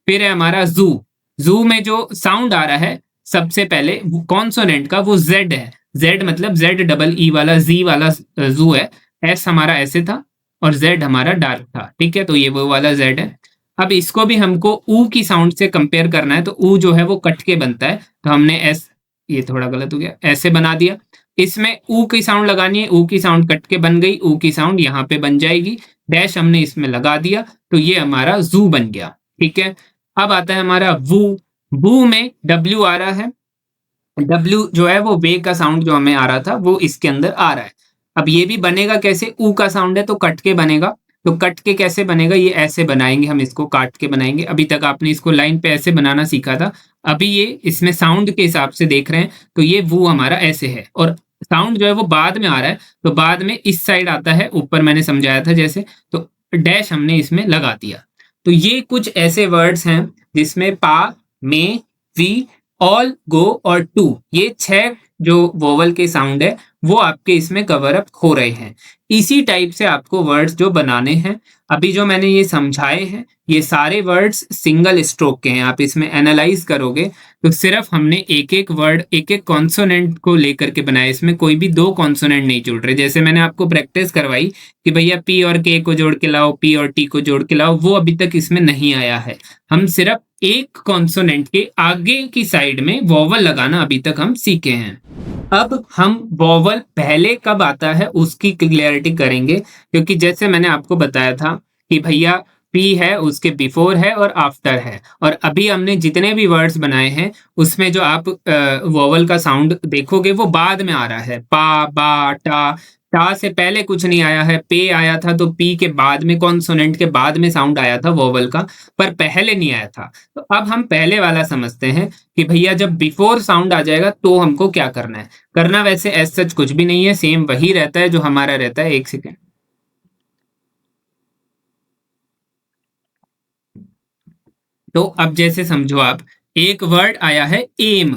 फिर है हमारा जू, जू में जो साउंड आ रहा है सबसे पहले कॉन्सोनेंट का वो जेड है, जेड मतलब जेड डबल ई वाला जी वाला जू है, एस हमारा ऐसे था और जेड हमारा डार्क था, ठीक है, तो ये वो वाला जेड है। अब इसको भी हमको ऊ की साउंड से कंपेयर करना है, तो ऊ जो है वो कट के बनता है, तो हमने एस, ये थोड़ा गलत हो गया, ऐसे बना दिया। इसमें ऊ की साउंड लगानी है, ऊ की साउंड कट के बन गई, ऊ की साउंड यहाँ पे बन जाएगी, डैश हमने इसमें लगा दिया, तो ये हमारा जू बन गया, ठीक है। अब आता है हमारा वू, वू में डब्ल्यू आ रहा है, डब्ल्यू जो है वो वे का साउंड जो हमें आ रहा था वो इसके अंदर आ रहा है। अब ये भी बनेगा कैसे, ऊ का साउंड है तो कट के बनेगा, तो कट के कैसे बनेगा, ये ऐसे बनाएंगे, हम इसको काट के बनाएंगे। अभी तक आपने इसको लाइन पे ऐसे बनाना सीखा था, अभी ये इसमें साउंड के हिसाब से देख रहे हैं, तो ये वू हमारा ऐसे है और साउंड जो है वो बाद में आ रहा है, तो बाद में इस साइड आता है, ऊपर मैंने समझाया था जैसे, तो डैश हमने इसमें लगा दिया। तो ये कुछ ऐसे वर्ड्स हैं जिसमें पा, में, वी, ऑल, गो और टू, ये 6 जो वोवल के साउंड है वो आपके इसमें कवर अप हो रहे हैं। इसी टाइप से आपको वर्ड्स जो बनाने हैं, अभी जो मैंने ये समझाए हैं ये सारे वर्ड्स सिंगल स्ट्रोक के हैं। आप इसमें एनालाइज करोगे तो सिर्फ हमने एक एक वर्ड एक एक कॉन्सोनेंट को लेकर के बनाया, इसमें कोई भी 2 कॉन्सोनेंट नहीं जुड़ रहे। जैसे मैंने आपको प्रैक्टिस करवाई कि भैया पी और के को जोड़ के लाओ, पी और टी को जोड़ के लाओ, वो अभी तक इसमें नहीं आया है। हम सिर्फ एक कॉन्सोनेंट के आगे की साइड में वोवल लगाना अभी तक हम सीखे हैं। अब हम वोवल पहले कब आता है उसकी क्लियरिटी करेंगे, क्योंकि जैसे मैंने आपको बताया था कि भैया पी है, उसके बिफोर है और आफ्टर है, और अभी हमने जितने भी वर्ड्स बनाए हैं उसमें जो आप वोवल का साउंड देखोगे वो बाद में आ रहा है, पा, बा, टा, टा से पहले कुछ नहीं आया है, पे आया था तो पी के बाद में कॉन्सोनेंट के बाद में साउंड आया था वोवल का, पर पहले नहीं आया था। तो अब हम पहले वाला समझते हैं कि भैया जब बिफोर साउंड आ जाएगा तो हमको क्या करना है। करना वैसे एज सच कुछ भी नहीं है, सेम वही रहता है जो हमारा रहता है। एक सेकेंड, तो अब जैसे समझो आप, एक वर्ड आया है एम,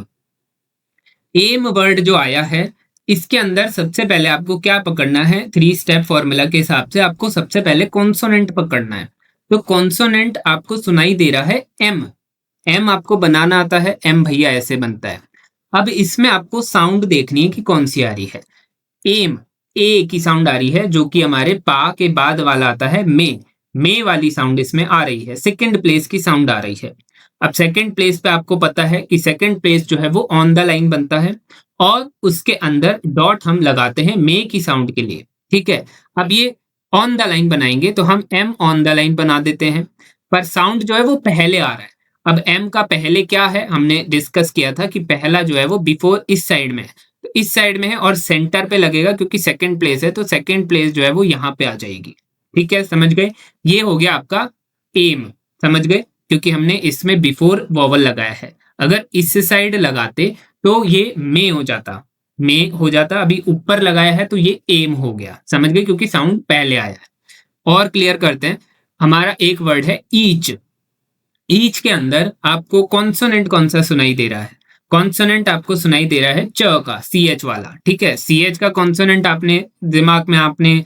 एम वर्ड जो आया है इसके अंदर सबसे पहले आपको क्या पकड़ना है, 3 स्टेप फॉर्मूला के हिसाब से आपको सबसे पहले कॉन्सोनेंट पकड़ना है। तो कॉन्सोनेंट आपको सुनाई दे रहा है एम, एम आपको बनाना आता है, एम भैया ऐसे बनता है। अब इसमें आपको साउंड देखनी है कि कौन सी आ रही है। एम, ए की साउंड आ रही है, जो कि हमारे पा के बाद वाला आता है मे वाली साउंड इसमें आ रही है, सेकंड प्लेस की साउंड आ रही है। अब सेकंड प्लेस पे आपको पता है कि सेकंड प्लेस जो है वो ऑन द लाइन बनता है और उसके अंदर डॉट हम लगाते हैं मे की साउंड के लिए, ठीक है। अब ये ऑन द लाइन बनाएंगे तो हम एम ऑन द लाइन बना देते हैं, पर साउंड जो है वो पहले आ रहा है। अब एम का पहले क्या है, हमने डिस्कस किया था कि पहला जो है वो बिफोर इस साइड में है, तो इस साइड में है और सेंटर पे लगेगा, क्योंकि सेकंड प्लेस है तो सेकंड प्लेस जो है वो यहाँ पे आ जाएगी, ठीक है, समझ गए। ये हो गया आपका एम, समझ गए, क्योंकि हमने इसमें बिफोर वॉवल लगाया है। अगर इस साइड लगाते तो ये मे हो जाता, मे हो जाता, अभी ऊपर लगाया है तो ये एम हो गया, समझ गए, क्योंकि साउंड पहले आया है। और क्लियर करते हैं, हमारा एक वर्ड है ईच, ईच के अंदर आपको कॉन्सोनेंट कौन सा सुनाई दे रहा है, कॉन्सोनेंट आपको सुनाई दे रहा है च का, सी एच वाला, ठीक है। सी एच का कॉन्सोनेंट आपने दिमाग में आपने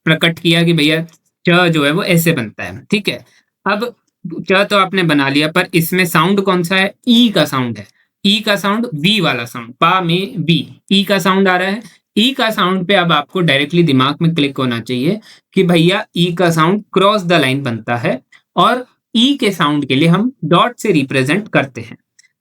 प्रकट किया कि भैया च जो है वो ऐसे बनता है, ठीक है। अब च तो आपने बना लिया, पर इसमें साउंड कौन सा है, ई का साउंड है, ई का साउंड, वी वाला साउंड, पा में वी, ई का साउंड आ रहा है। ई का साउंड पे अब आपको डायरेक्टली दिमाग में क्लिक होना चाहिए कि भैया ई का साउंड क्रॉस द लाइन बनता है और ई के साउंड के लिए हम डॉट से रिप्रेजेंट करते हैं,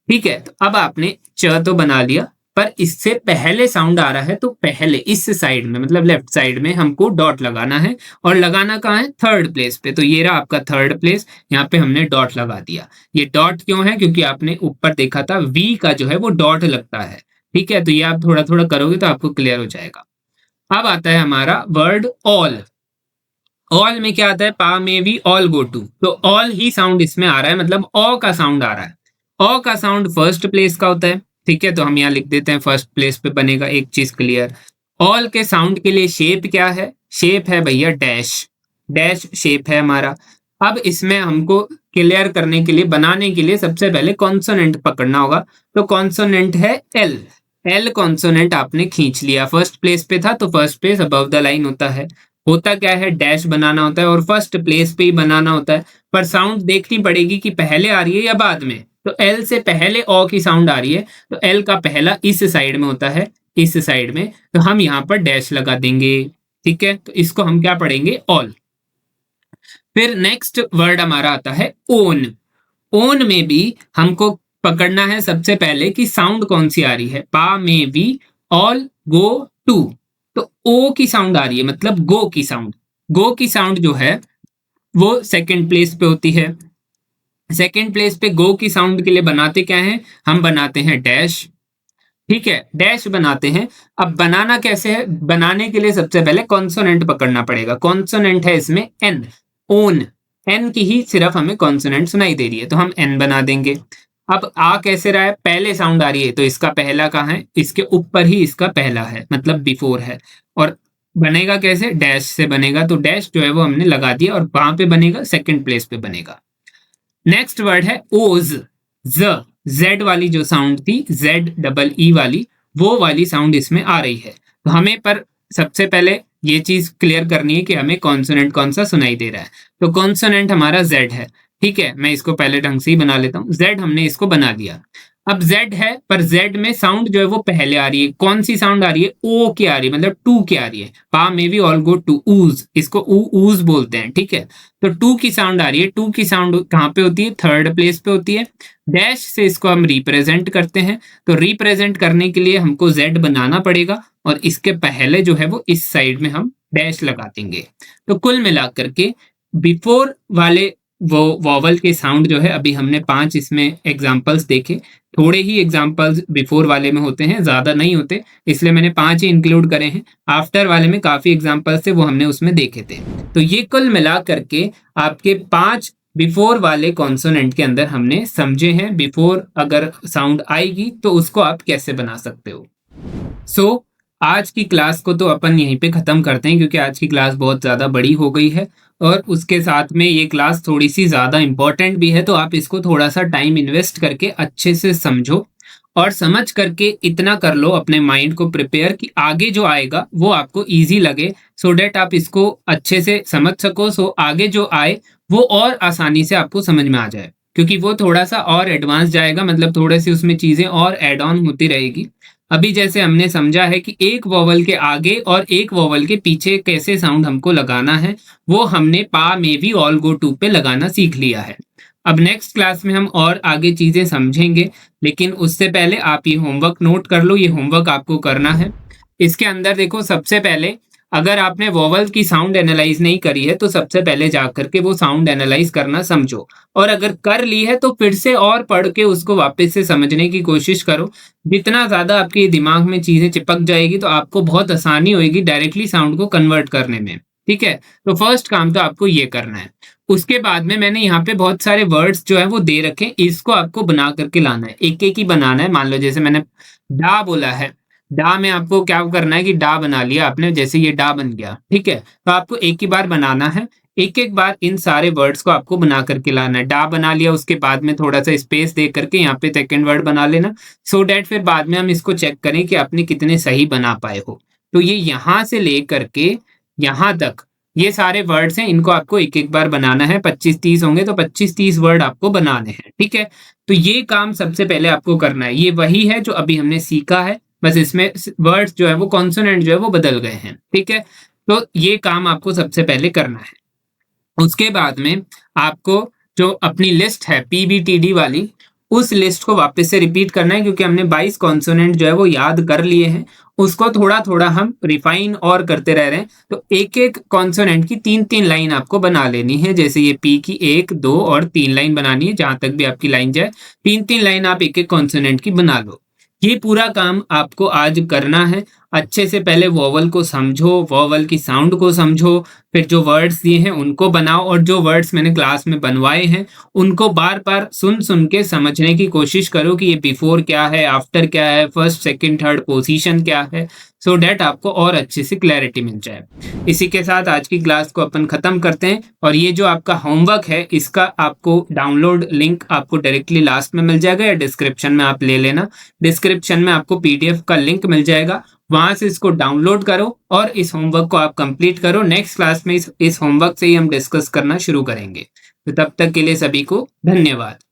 ठीक है। तो अब आपने च तो बना लिया, पर इससे पहले साउंड आ रहा है तो पहले इस साइड में मतलब लेफ्ट साइड में हमको डॉट लगाना है, और लगाना कहाँ है, थर्ड प्लेस पे। तो ये रहा आपका थर्ड प्लेस, यहाँ पे हमने डॉट लगा दिया। ये डॉट क्यों है, क्योंकि आपने ऊपर देखा था वी का जो है वो डॉट लगता है, ठीक है। तो ये आप थोड़ा थोड़ा करोगे तो आपको क्लियर हो जाएगा। अब आता है हमारा वर्ड ऑल, ऑल में क्या आता है, पा में भी ऑल गो टू, तो ऑल ही साउंड इसमें आ रहा है, मतलब ओ का साउंड आ रहा है। ओ का साउंड फर्स्ट प्लेस का होता है, ठीक है, तो हम यहाँ लिख देते हैं फर्स्ट प्लेस पे बनेगा। एक चीज क्लियर, ऑल के साउंड के लिए शेप क्या है, शेप है भैया डैश, डैश शेप है हमारा। अब इसमें हमको क्लियर करने के लिए, बनाने के लिए सबसे पहले कॉन्सोनेंट पकड़ना होगा, तो कॉन्सोनेंट है एल, एल कॉन्सोनेंट आपने खींच लिया, फर्स्ट प्लेस पे था तो first place above the line होता क्या है, डैश बनाना होता है और फर्स्ट प्लेस पे ही बनाना होता है। पर साउंड देखनी पड़ेगी कि पहले आ रही है या बाद में। तो एल से पहले ओ की साउंड आ रही है तो एल का पहला इस साइड में होता है, इस साइड में, तो हम यहाँ पर डैश लगा देंगे। ठीक है, तो इसको हम क्या पढ़ेंगे, ऑल। फिर नेक्स्ट वर्ड हमारा आता है ओन। ओन में भी हमको पकड़ना है सबसे पहले कि साउंड कौन सी आ रही है, पा में भी ऑल गो टू, तो ओ की साउंड आ रही है, मतलब गो की साउंड। गो की साउंड जो है वो सेकंड प्लेस पे होती है। सेकंड प्लेस पे गो की साउंड के लिए बनाते क्या है, हम बनाते हैं डैश। ठीक है, डैश बनाते हैं। अब बनाना कैसे है, बनाने के लिए सबसे पहले कॉन्सोनेंट पकड़ना पड़ेगा। कॉन्सोनेंट है इसमें एन, ओन, एन की ही सिर्फ हमें कॉन्सोनेंट सुनाई दे रही है तो हम एन बना देंगे। अब आ कैसे रहा है, पहले साउंड आ रही है तो इसका पहला कहाँ है, इसके ऊपर ही इसका पहला है, मतलब बिफोर है। और बनेगा कैसे, डैश से बनेगा, तो डैश जो है वो हमने लगा दिया और वहां पे बनेगा, सेकंड प्लेस पे बनेगा। नेक्स्ट वर्ड है ओज, ज, जेड वाली जो साउंड थी, जेड डबल ई वाली, वो वाली साउंड इसमें आ रही है। तो हमें पर सबसे पहले ये चीज क्लियर करनी है कि हमें कॉन्सोनेंट कौन सा सुनाई दे रहा है। तो कॉन्सोनेंट हमारा जेड है। ठीक है, मैं इसको पहले ढंग से ही बना लेता हूँ, जेड हमने इसको बना लिया। अब जेड है पर जेड में साउंड जो है वो पहले आ रही है, कौन सी साउंड आ रही है, ओ की आ रही है, मतलब टू की आ रही है। पा में भी ऑल गो टू, ऊज, इसको ऊज बोलते हैं। ठीक है, तो टू की साउंड आ रही है। टू की साउंड कहाँ पे होती है, थर्ड प्लेस पे होती है। डैश से इसको हम रिप्रेजेंट करते हैं, तो रिप्रेजेंट करने के लिए हमको जेड बनाना पड़ेगा और इसके पहले जो है वो इस साइड में हम डैश लगा देंगे। तो कुल मिलाकर के बिफोर वाले वो वॉवल के साउंड जो है, अभी हमने 5 इसमें एग्जाम्पल्स देखे। थोड़े ही एग्जाम्पल्स बिफोर वाले में होते हैं, ज्यादा नहीं होते, इसलिए मैंने 5 ही इंक्लूड करे हैं। आफ्टर वाले में काफी एग्जाम्पल्स थे, वो हमने उसमें देखे थे। तो ये कुल मिला करके आपके 5 बिफोर वाले कॉन्सोनेंट के अंदर हमने समझे हैं। बिफोर अगर साउंड आएगी तो उसको आप कैसे बना सकते हो। सो आज की क्लास को तो अपन यहीं पे ख़त्म करते हैं, क्योंकि आज की क्लास बहुत ज़्यादा बड़ी हो गई है और उसके साथ में ये क्लास थोड़ी सी ज़्यादा इम्पोर्टेंट भी है। तो आप इसको थोड़ा सा टाइम इन्वेस्ट करके अच्छे से समझो और समझ करके इतना कर लो अपने माइंड को प्रिपेयर कि आगे जो आएगा वो आपको ईजी लगे, सो डैट आप इसको अच्छे से समझ सको। सो आगे जो आए वो और आसानी से आपको समझ में आ जाए, क्योंकि वो थोड़ा सा और एडवांस जाएगा, मतलब थोड़े सी उसमें चीज़ें और एड ऑन होती रहेगी। अभी जैसे हमने समझा है कि एक वोवल के आगे और एक वोवल के पीछे कैसे साउंड हमको लगाना है, वो हमने पा में भी ऑल गो टू पे लगाना सीख लिया है। अब नेक्स्ट क्लास में हम और आगे चीजें समझेंगे, लेकिन उससे पहले आप ये होमवर्क नोट कर लो, ये होमवर्क आपको करना है। इसके अंदर देखो, सबसे पहले अगर आपने वोवल की साउंड एनालाइज नहीं करी है तो सबसे पहले जा करके वो साउंड एनालाइज करना समझो, और अगर कर ली है तो फिर से और पढ़ के उसको वापस से समझने की कोशिश करो। जितना ज़्यादा आपके दिमाग में चीज़ें चिपक जाएगी तो आपको बहुत आसानी होगी डायरेक्टली साउंड को कन्वर्ट करने में। ठीक है, तो फर्स्ट काम तो आपको ये करना है। उसके बाद में मैंने यहाँ पे बहुत सारे वर्ड्स जो है वो दे रखे हैं, इसको आपको बना करके लाना है, एक एक ही बनाना है। मान लो जैसे मैंने डा बोला है, डा में आपको क्या करना है कि डा बना लिया आपने, जैसे ये डा बन गया। ठीक है, तो आपको एक ही बार बनाना है, एक एक बार इन सारे वर्ड्स को आपको बना करके लाना है। डा बना लिया, उसके बाद में थोड़ा सा स्पेस दे करके यहाँ पे सेकंड वर्ड बना लेना, सो डैट फिर बाद में हम इसको चेक करें कि आपने कितने सही बना पाए हो। तो ये यहाँ से ले करके यहाँ तक ये सारे वर्ड्स हैं, इनको आपको एक एक बार बनाना है। 25-30 होंगे तो 25-30 वर्ड आपको बनाने हैं। ठीक है, तो ये काम सबसे पहले आपको करना है। ये वही है जो अभी हमने सीखा है, बस इसमें वर्ड्स जो है वो कॉन्सोनेंट जो है वो बदल गए हैं। ठीक है, तो ये काम आपको सबसे पहले करना है। उसके बाद में आपको जो अपनी लिस्ट है PBTD वाली, उस लिस्ट को वापस से रिपीट करना है, क्योंकि हमने 22 कॉन्सोनेंट जो है वो याद कर लिए हैं, उसको थोड़ा थोड़ा हम रिफाइन और करते रह रहे हैं। तो एक एक कॉन्सोनेंट की 3-3 लाइन आपको बना लेनी है। जैसे ये P की 1, 2 और 3 लाइन बनानी है, जहां तक भी आपकी लाइन जाए 3-3 लाइन आप एक एक कॉन्सोनेंट की बना लो। ये पूरा काम आपको आज करना है। अच्छे से पहले वोवल को समझो, वोवल की साउंड को समझो, फिर जो वर्ड्स दिए हैं उनको बनाओ और जो वर्ड्स मैंने क्लास में बनवाए हैं उनको बार-बार सुन-सुन के समझने की कोशिश करो कि ये बिफोर क्या है, आफ्टर क्या है, फर्स्ट, सेकंड, थर्ड पोजीशन क्या है, सो दैट आपको और अच्छे से क्लैरिटी मिल जाए। इसी के साथ आज की क्लास को अपन खत्म करते हैं और ये जो आपका होमवर्क है इसका आपको डाउनलोड लिंक आपको डायरेक्टली लास्ट में मिल जाएगा या डिस्क्रिप्शन में आप ले लेना। डिस्क्रिप्शन में आपको पीडीएफ का लिंक मिल जाएगा, वहां से इसको डाउनलोड करो और इस होमवर्क को आप कंप्लीट करो। नेक्स्ट क्लास में इस होमवर्क से ही हम डिस्कस करना शुरू करेंगे। तो तब तक के लिए सभी को धन्यवाद।